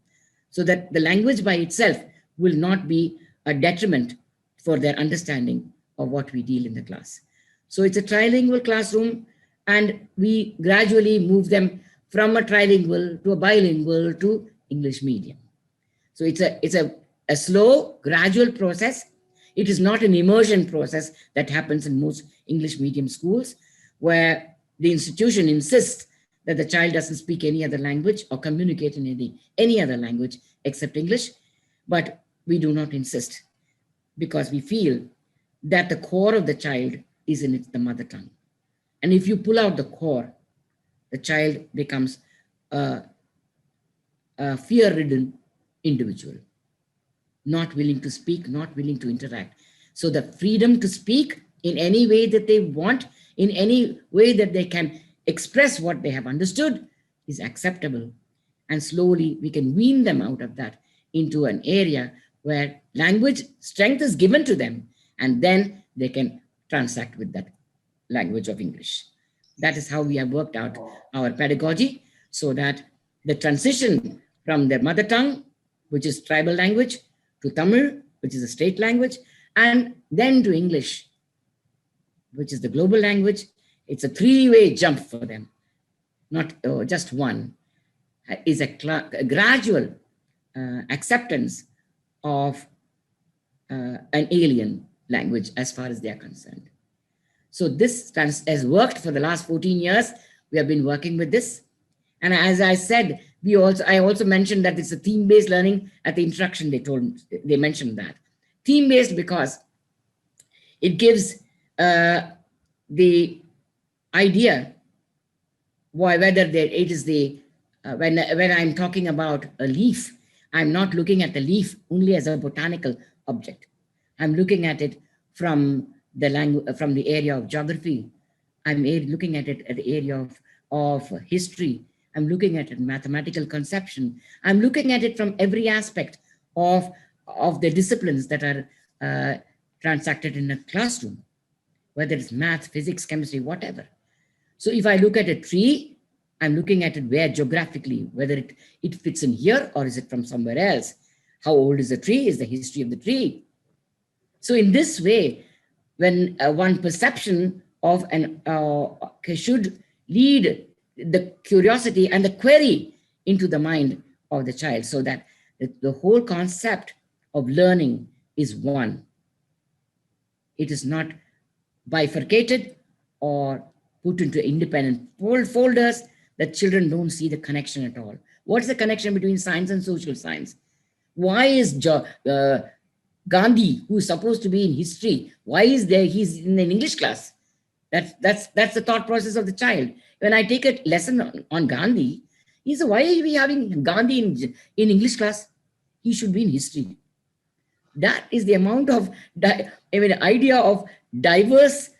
so that the language by itself will not be a detriment for their understanding of what we deal in the class. So it's a trilingual classroom, and we gradually move them from a trilingual to a bilingual to English medium. So it's a slow, gradual process. It is not an immersion process that happens in most English medium schools, where the institution insists that the child doesn't speak any other language or communicate in any other language except English. But we do not insist, because we feel that the core of the child is in the mother tongue. And if you pull out the core, the child becomes a fear-ridden individual, not willing to speak, not willing to interact. So the freedom to speak in any way that they want, in any way that they can express what they have understood, is acceptable. And slowly we can wean them out of that into an area where language strength is given to them, and then they can transact with that language of English. That is how we have worked out our pedagogy, so that the transition from their mother tongue, which is tribal language, to Tamil, which is a state language, and then to English, which is the global language. It's a three-way jump for them, not just one. Is a gradual acceptance of an alien language as far as they are concerned. So this has worked for the last 14 years. We have been working with this. And as I said, I also mentioned that it's a theme-based learning. At the introduction, they mentioned that. Theme-based because it gives the idea whether it is when I'm talking about a leaf, I'm not looking at the leaf only as a botanical object. I'm looking at it from the area of geography. I'm looking at it at the area of history. I'm looking at it mathematical conception. I'm looking at it from every aspect of the disciplines that are transacted in a classroom, whether it's math, physics, chemistry, whatever. So if I look at a tree, I'm looking at it where geographically, whether it fits in here or is it from somewhere else. How old is the tree? Is the history of the tree? So in this way, when one perception of should lead the curiosity and the query into the mind of the child, so that the whole concept of learning is one. It is not bifurcated or put into independent folders that children don't see the connection at all. What's the connection between science and social science? Why is Gandhi, who is supposed to be in history, why is he's in an English class? That's the thought process of the child. When I take a lesson on Gandhi, he says, why are we having Gandhi in English class? He should be in history. That is the amount of idea of diverse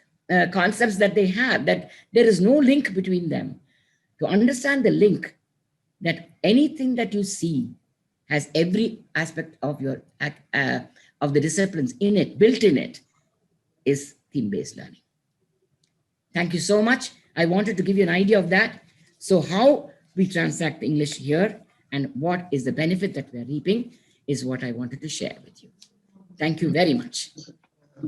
concepts that they have, that there is no link between them. To understand the link, that anything that you see has every aspect of the disciplines in it, built in it, is theme-based learning. Thank you so much. I wanted to give you an idea of that. So how we transact English here and what is the benefit that we're reaping is what I wanted to share with you. Thank you very much.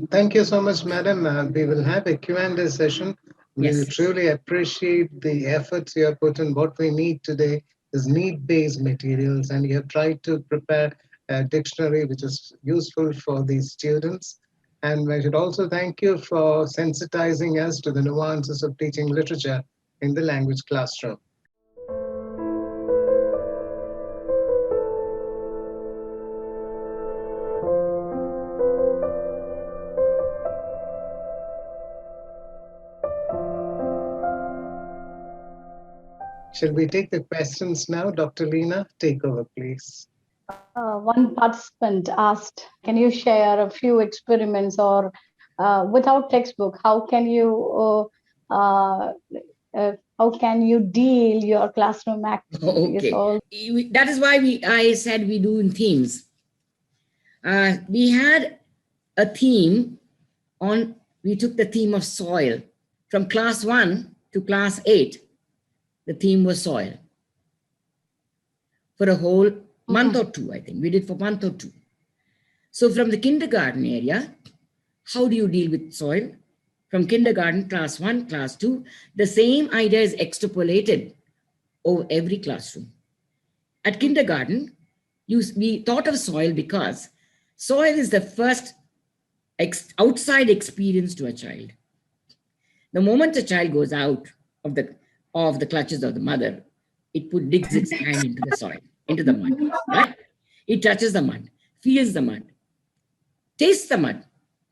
Thank you so much, madam. We will have a Q&A session. We Yes. truly appreciate the efforts you have put in. What we need today is need-based materials, and you have tried to prepare a dictionary which is useful for these students. And I should also thank you for sensitizing us to the nuances of teaching literature in the language classroom. Shall we take the questions now? Dr. Leena, take over, please. One participant asked, can you share a few experiments or without textbook, how can you deal your classroom activities? Okay. That is why I said we do in themes. We had a theme on, we took the theme of soil. From class 1 to class 8, the theme was soil. For a whole month or two, I think. We did for a month or two. So from the kindergarten area, how do you deal with soil? From kindergarten, class 1, class 2, the same idea is extrapolated over every classroom. At kindergarten, we thought of soil because soil is the first outside experience to a child. The moment a child goes out of the clutches of the mother, it digs its hand into the soil, into the mud, right? It touches the mud, feels the mud, tastes the mud,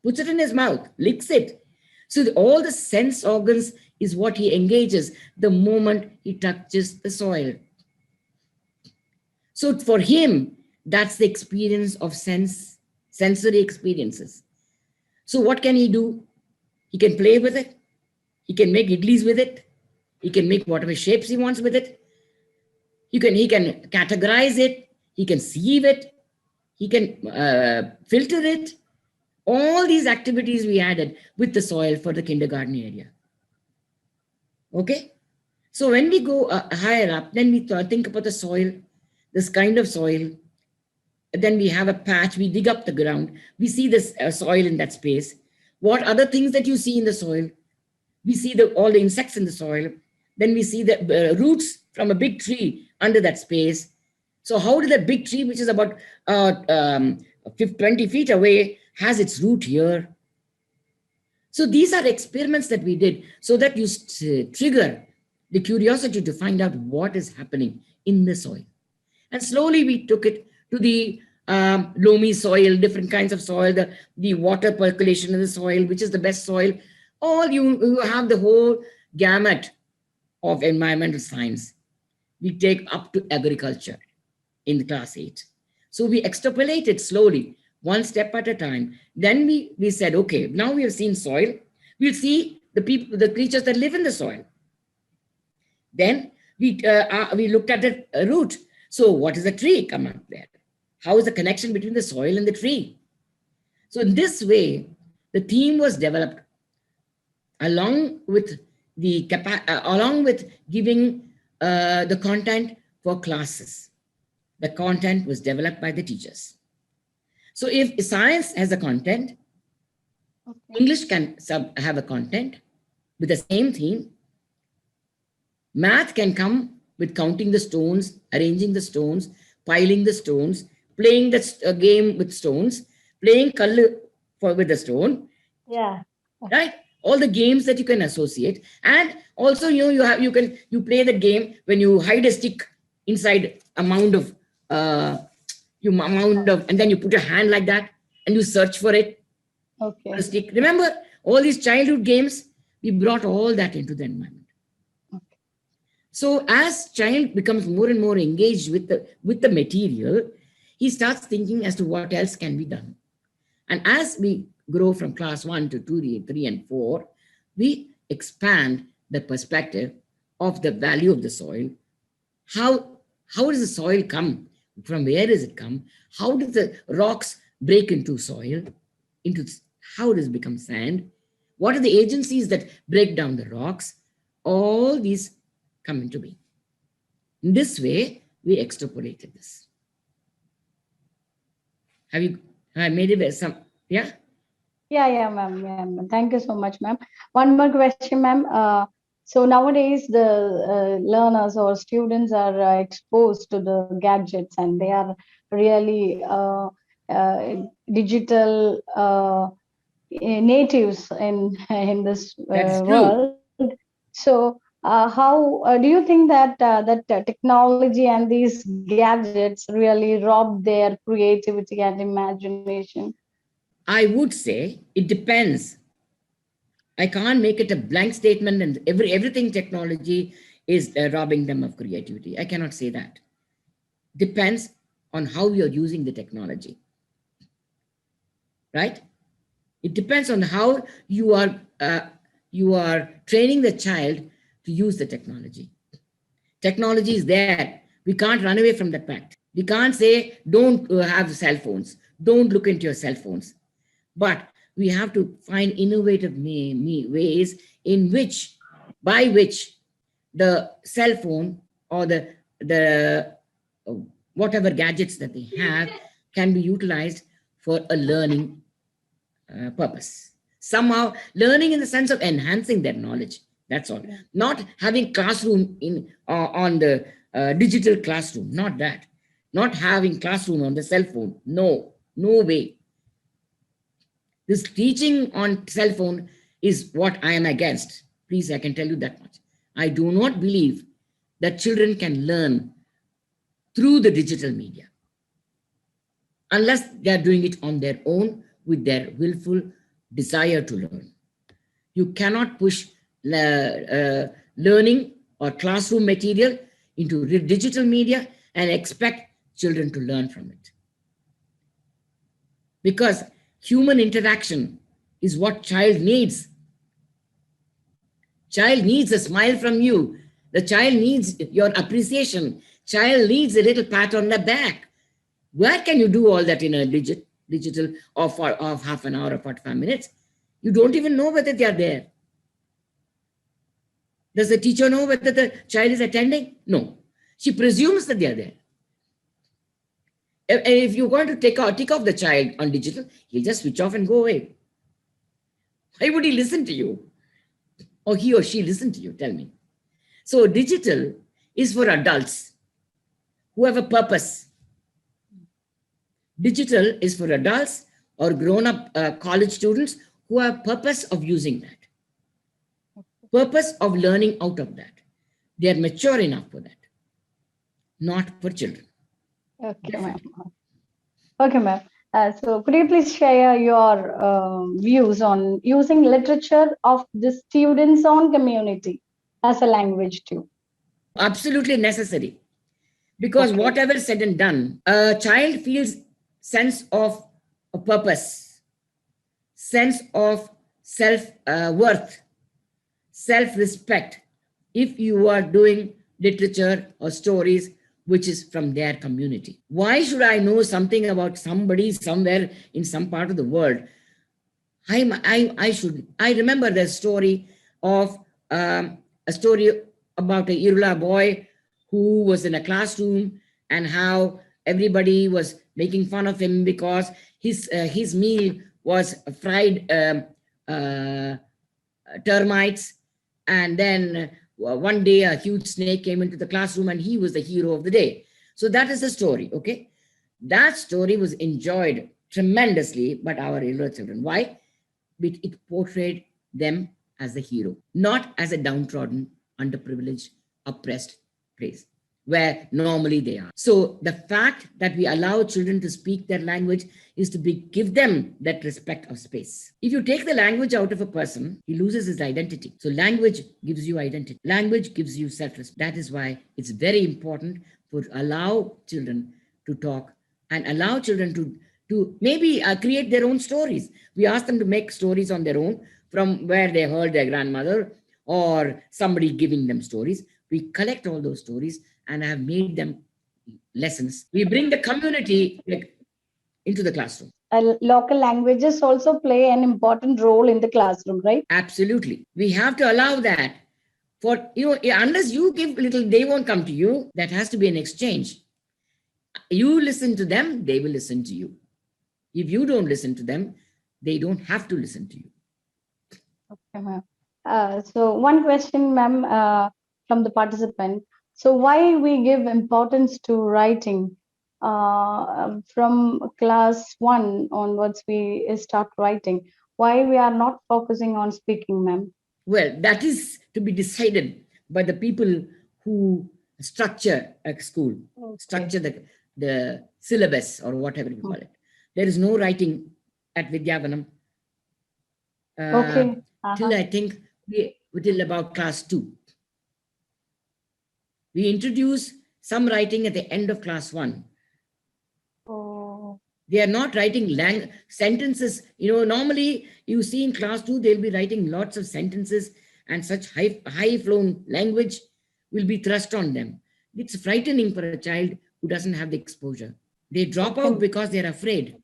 puts it in his mouth, licks it. So all the sense organs is what he engages the moment he touches the soil. So for him, that's the experience of sensory experiences. So what can he do? He can play with it. He can make idlis with it. He can make whatever shapes he wants with it. He can categorize it. He can sieve it. He can filter it. All these activities we added with the soil for the kindergarten area. Okay? So when we go higher up, then we think about the soil, this kind of soil. Then we have a patch, we dig up the ground. We see this soil in that space. What other things that you see in the soil? We see all the insects in the soil. Then we see the roots from a big tree under that space. So how did that big tree, which is about 20 feet away, has its root here? So these are experiments that we did so that you trigger the curiosity to find out what is happening in the soil. And slowly we took it to the loamy soil, different kinds of soil, the water percolation in the soil, which is the best soil. All you have the whole gamut of environmental science. We take up to agriculture in class 8. So we extrapolated slowly, one step at a time. Then we said, okay, now we have seen soil. We'll see the creatures that live in the soil. Then we looked at the root. So what is the tree come up there? How is the connection between the soil and the tree? So in this way, the theme was developed along with giving the content for classes. The content was developed by the teachers. So if science has a content, okay, English can have a content with the same theme. Math can come with counting the stones, arranging the stones, piling the stones, playing the game with stones, playing kallu with the stone. Yeah. Right? All the games that you can associate. And also you play the game when you hide a stick inside a mound of and then you put your hand like that and you search for it. Okay. For a stick. Remember all these childhood games, we brought all that into the environment. Okay. So as child becomes more and more engaged with the material, he starts thinking as to what else can be done. And as we grow from class 1 to 2, 3, and 4, we expand the perspective of the value of the soil. How does the soil come? From where does it come? How do the rocks break into soil? How does it become sand? What are the agencies that break down the rocks? All these come into being. In this way, we extrapolated this. Have I made it some, yeah? Yeah, ma'am. Yeah, thank you so much, ma'am. One more question, ma'am. So nowadays, the learners or students are exposed to the gadgets, and they are really digital natives in this world. So, how do you think that technology and these gadgets really rob their creativity and imagination? I would say it depends. I can't make it a blank statement and everything technology is robbing them of creativity. I cannot say that. Depends on how you're using the technology. Right? It depends on how you are training the child to use the technology. Technology is there. We can't run away from that fact. We can't say, don't have cell phones. Don't look into your cell phones. But we have to find innovative ways in which, by which the cell phone or the whatever gadgets that they have can be utilized for a learning purpose. Somehow learning in the sense of enhancing their knowledge. That's all. Not having classroom in on the digital classroom. Not that. Not having classroom on the cell phone. No, no way. This teaching on cell phone is what I am against. Please, I can tell you that much. I do not believe that children can learn through the digital media unless they are doing it on their own with their willful desire to learn. You cannot push learning or classroom material into digital media and expect children to learn from it. Because human interaction is what child needs. Child needs a smile from you. The child needs your appreciation. Child needs a little pat on the back. Where can you do all that in a digital of half an hour or 45 minutes? You don't even know whether they are there. Does the teacher know whether the child is attending? No. She presumes that they are there. If you're going to tick off the child on digital, he'll just switch off and go away. Why would he listen to you? Or he or she listen to you? Tell me. So digital is for adults who have a purpose. Digital is for adults or grown-up college students who have purpose of using that. Purpose of learning out of that. They are mature enough for that. Not for children. Okay, ma'am. Okay, ma'am. So could you please share your views on using literature of the students' own community as a language too? Absolutely necessary. Because whatever said and done, a child feels sense of a purpose, sense of self-worth, self-respect, if you are doing literature or stories which is from their community. Why should I know something about somebody somewhere in some part of the world? I remember the story of a story about a Irula boy who was in a classroom and how everybody was making fun of him because his meal was fried termites. And then one day a huge snake came into the classroom and he was the hero of the day. So that is the story, okay? That story was enjoyed tremendously by our Irula children. Why? It portrayed them as the hero, not as a downtrodden, underprivileged, oppressed place where normally they are. So the fact that we allow children to speak their language is to give them that respect of space. If you take the language out of a person, he loses his identity. So language gives you identity. Language gives you self-respect. That is why it's very important to allow children to talk and allow children to maybe create their own stories. We ask them to make stories on their own from where they heard their grandmother or somebody giving them stories. We collect all those stories and have made them lessons. We bring the community into the classroom. Local languages also play an important role in the classroom, right? Absolutely. We have to allow that. For, unless you give little, they won't come to you. That has to be an exchange. You listen to them, they will listen to you. If you don't listen to them, they don't have to listen to you. Okay, ma'am. So one question, ma'am, from the participant. So why we give importance to writing? From class 1 onwards, we start writing. Why we are not focusing on speaking, ma'am? Well, that is to be decided by the people who structure a school, structure the syllabus or whatever you call it. There is no writing at Vidya Vanam till I think till about class 2. We introduce some writing at the end of class 1. They are not writing sentences. Normally you see in class 2, they'll be writing lots of sentences and such high-flown language will be thrust on them. It's frightening for a child who doesn't have the exposure. They drop out because they're afraid.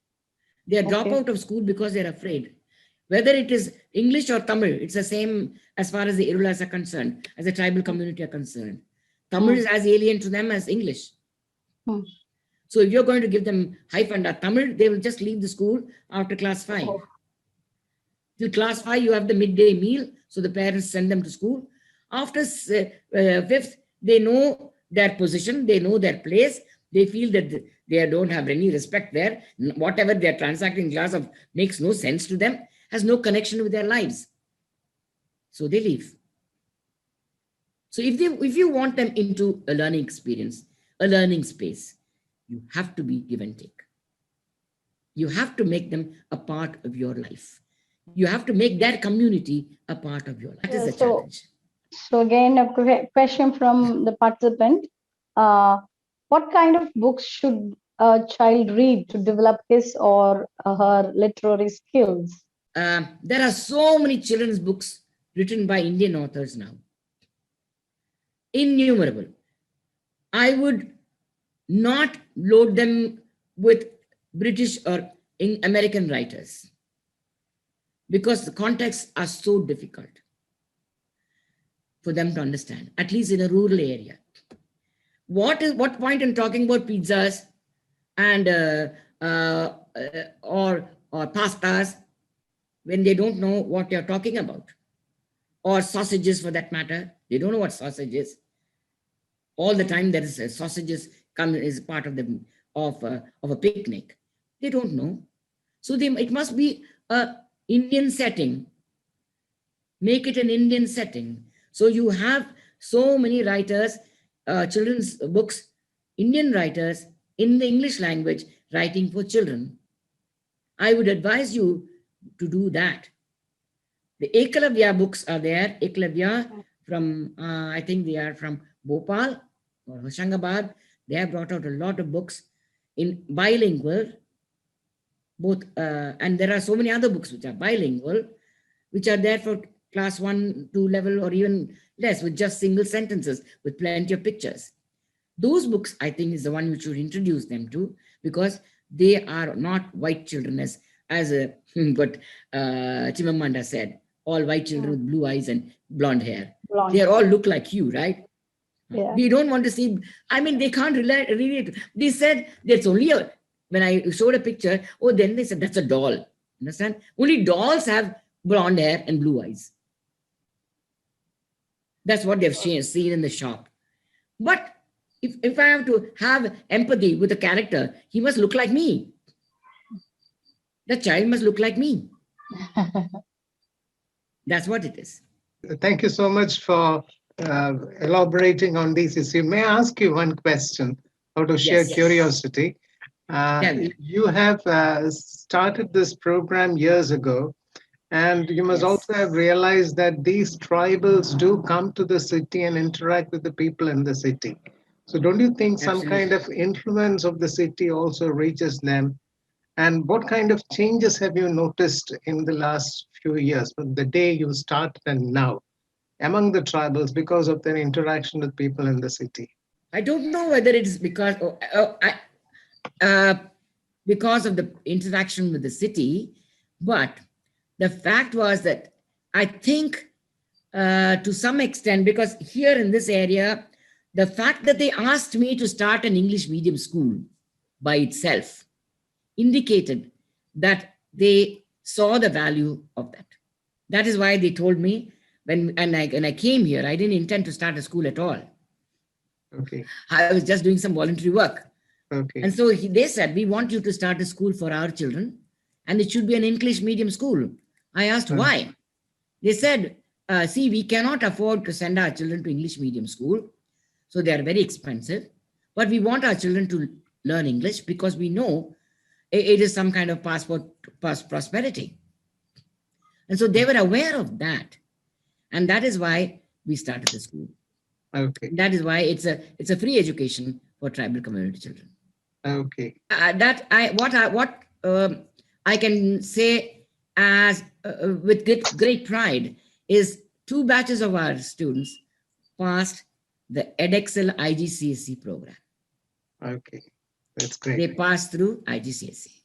They drop Okay. out of school because they're afraid. Whether it is English or Tamil, it's the same as far as the Irulas are concerned, as the tribal community are concerned. Tamil is as alien to them as English. Hmm. So if you're going to give them high funda Tamil, they will just leave the school after class 5. Oh. Till class 5, you have the midday meal. So the parents send them to school. After 5th, they know their position, they know their place. They feel that they don't have any respect there. Whatever they're transacting in class of makes no sense to them, has no connection with their lives. So they leave. So if you want them into a learning experience, a learning space, you have to be give and take. You have to make them a part of your life. You have to make their community a part of your life. That is the challenge. So again, a question from the participant. What kind of books should a child read to develop his or her literary skills? There are so many children's books written by Indian authors now. Innumerable. I would not load them with British or American writers because the contexts are so difficult for them to understand, at least in a rural area. What point in talking about pizzas and or pastas when they don't know what you're talking about, or sausages for that matter? They don't know what sausage is. All the time there is sausages come as part of a picnic. They don't know. So it must be a Indian setting. Make it an Indian setting. So you have so many writers, children's books, Indian writers in the English language writing for children. I would advise you to do that. The Ekalavya books are there. Ekalavya from, I think they are from Bhopal or Hoshangabad. They have brought out a lot of books in bilingual, both, and there are so many other books which are bilingual, which are there for class 1, 2 level or even less, with just single sentences, with plenty of pictures. Those books, I think, is the one we should introduce them to, because they are not white children as what Chimamanda said, all white children with blue eyes and blonde hair. Blonde. They all look like you, right? Yeah. We don't want to see, I mean, they can't relate. They said that's only when I showed a picture, oh, then they said that's a doll. Understand? Only dolls have blonde hair and blue eyes. That's what they've seen in the shop. But if I have to have empathy with a character, he must look like me. The child must look like me. That's what it is. Thank you so much for elaborating on these issues. May I ask you one question out of sheer curiosity? You have started this program years ago, and you must also have realized that these tribals do come to the city and interact with the people in the city. So don't you think some kind of influence of the city also reaches them? And what kind of changes have you noticed in the last few years, from the day you started and now, among the tribals because of their interaction with people in the city? I don't know whether it is because of the interaction with the city, but the fact was that I think to some extent, because here in this area, the fact that they asked me to start an English medium school by itself indicated that they saw the value of that. That is why they told me when I came here, I didn't intend to start a school at all. Okay. I was just doing some voluntary work. Okay. And so they said, we want you to start a school for our children, and it should be an English medium school. I asked why. They said, see, we cannot afford to send our children to English medium school, so they are very expensive, but we want our children to learn English because we know it is some kind of passport to prosperity. And so they were aware of that. And that is why we started the school. Okay. That is why it's a free education for tribal community children. Okay. What I can say as with great pride is 2 batches of our students passed the EdXL IGCSE program. Okay, that's great. They passed through IGCSE.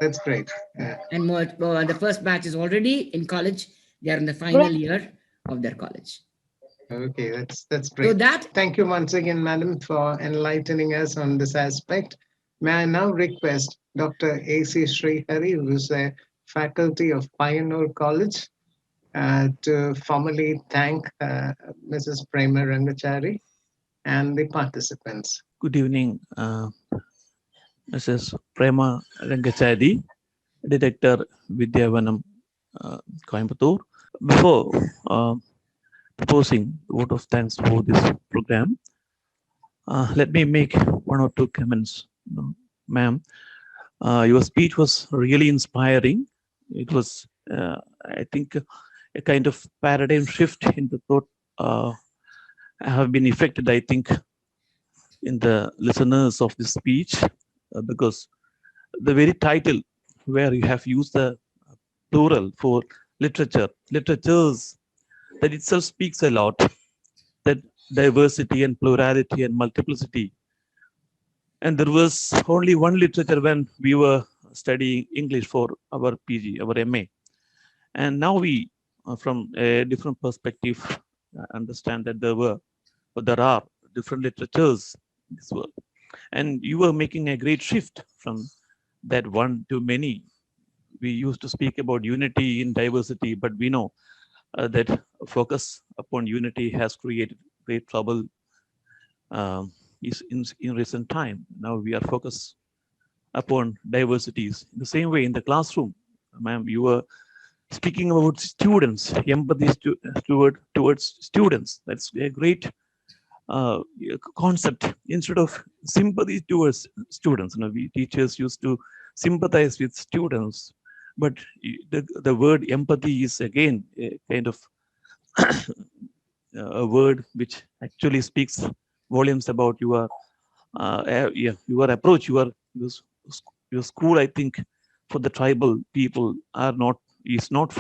That's great. Yeah. And more, the first batch is already in college. They are in the final Great. year of their college. Okay, that's So great. that, Thank you once again, madam, for enlightening us on this aspect. May I now request Dr. A.C. Srihari, who is a faculty of Pioneer College, to formally thank Mrs. Prema Rangachary and the participants. Good evening, Mrs. Prema Rangachary, Director Vidya Vanam, Coimbatore. Before proposing the vote of thanks for this program, let me make one or two comments. Ma'am, your speech was really inspiring. It was, I think, a kind of paradigm shift in the thought have been affected, I think, in the listeners of this speech, because the very title where you have used the plural for literature, literatures, that itself speaks a lot, that diversity and plurality and multiplicity. And there was only one literature when we were studying English for our PG, our MA. And now we, from a different perspective, understand that there are different literatures in this world. And you were making a great shift from that one to many. We used to speak about unity in diversity, but we know that focus upon unity has created great trouble in recent time. Now we are focused upon diversities. In the same way, in the classroom, ma'am, you were speaking about students, empathy towards students. That's a great concept. Instead of sympathy towards students, we teachers used to sympathize with students, but the word empathy is again a kind of a word which actually speaks volumes about your your approach, your school. I think for the tribal people is not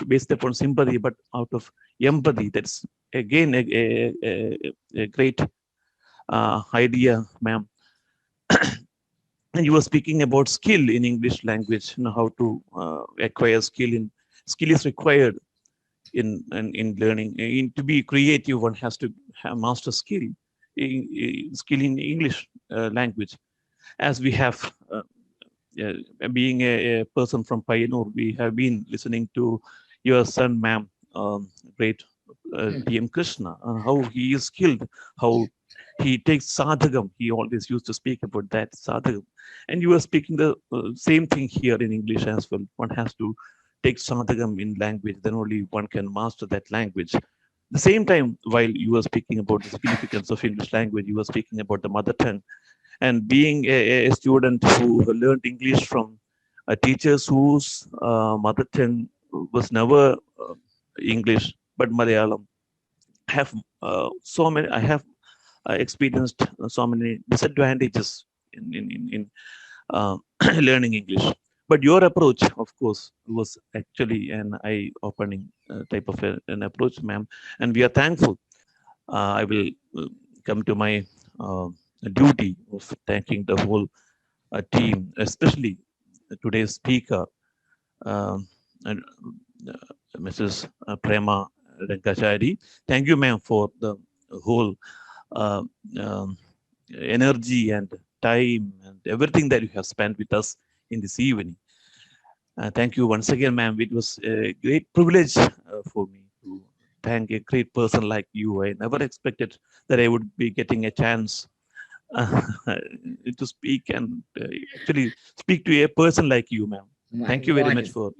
based upon sympathy, but out of empathy. That's again a great idea, ma'am. And you were speaking about skill in English language, how to acquire skill is required in learning. To be creative, one has to master skill in English language. As we have, being a person from Pioneer, we have been listening to your son, ma'am, great T.M. Krishna, how he is skilled, how he takes sadhagam. He always used to speak about that sadhagam. And you are speaking the same thing here in English as well. One has to take sadhagam in language, then only one can master that language. At the same time, while you were speaking about the significance of English language, you were speaking about the mother tongue. And being a student who learned English from teachers whose mother tongue was never English but Malayalam, I have experienced so many disadvantages in learning English. But your approach, of course, was actually an eye-opening type of an approach, ma'am. And we are thankful. I will come to my duty of thanking the whole team, especially today's speaker, and, Mrs. Prema Rangachary. Thank you, ma'am, for the whole uh, um, energy and time and everything that you have spent with us in this evening. Thank you once again, ma'am. It was a great privilege for me to thank a great person like you. I never expected that I would be getting a chance to speak and actually speak to a person like you, ma'am. Thank you very much for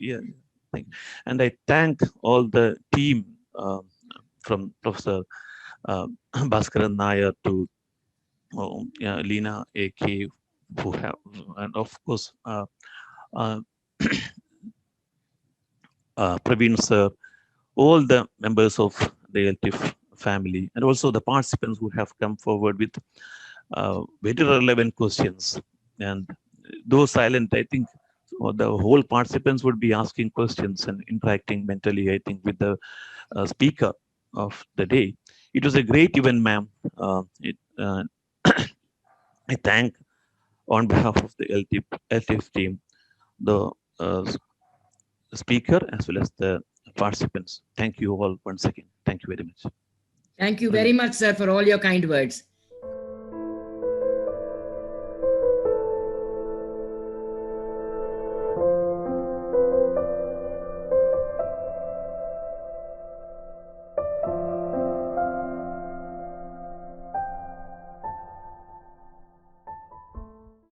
thank you. And I thank all the team from Professor Bhaskaran Nair to Lina AK, who have, and of course uh, Praveen sir, all the members of the LTIF family, and also the participants who have come forward with very relevant questions. And those silent, I think, the whole participants would be asking questions and interacting mentally, I think, with the speaker of the day. It was a great event, ma'am. I thank on behalf of the LTF team, the speaker as well as the participants. Thank you all once again. Thank you very much. Thank you very much, sir, for all your kind words.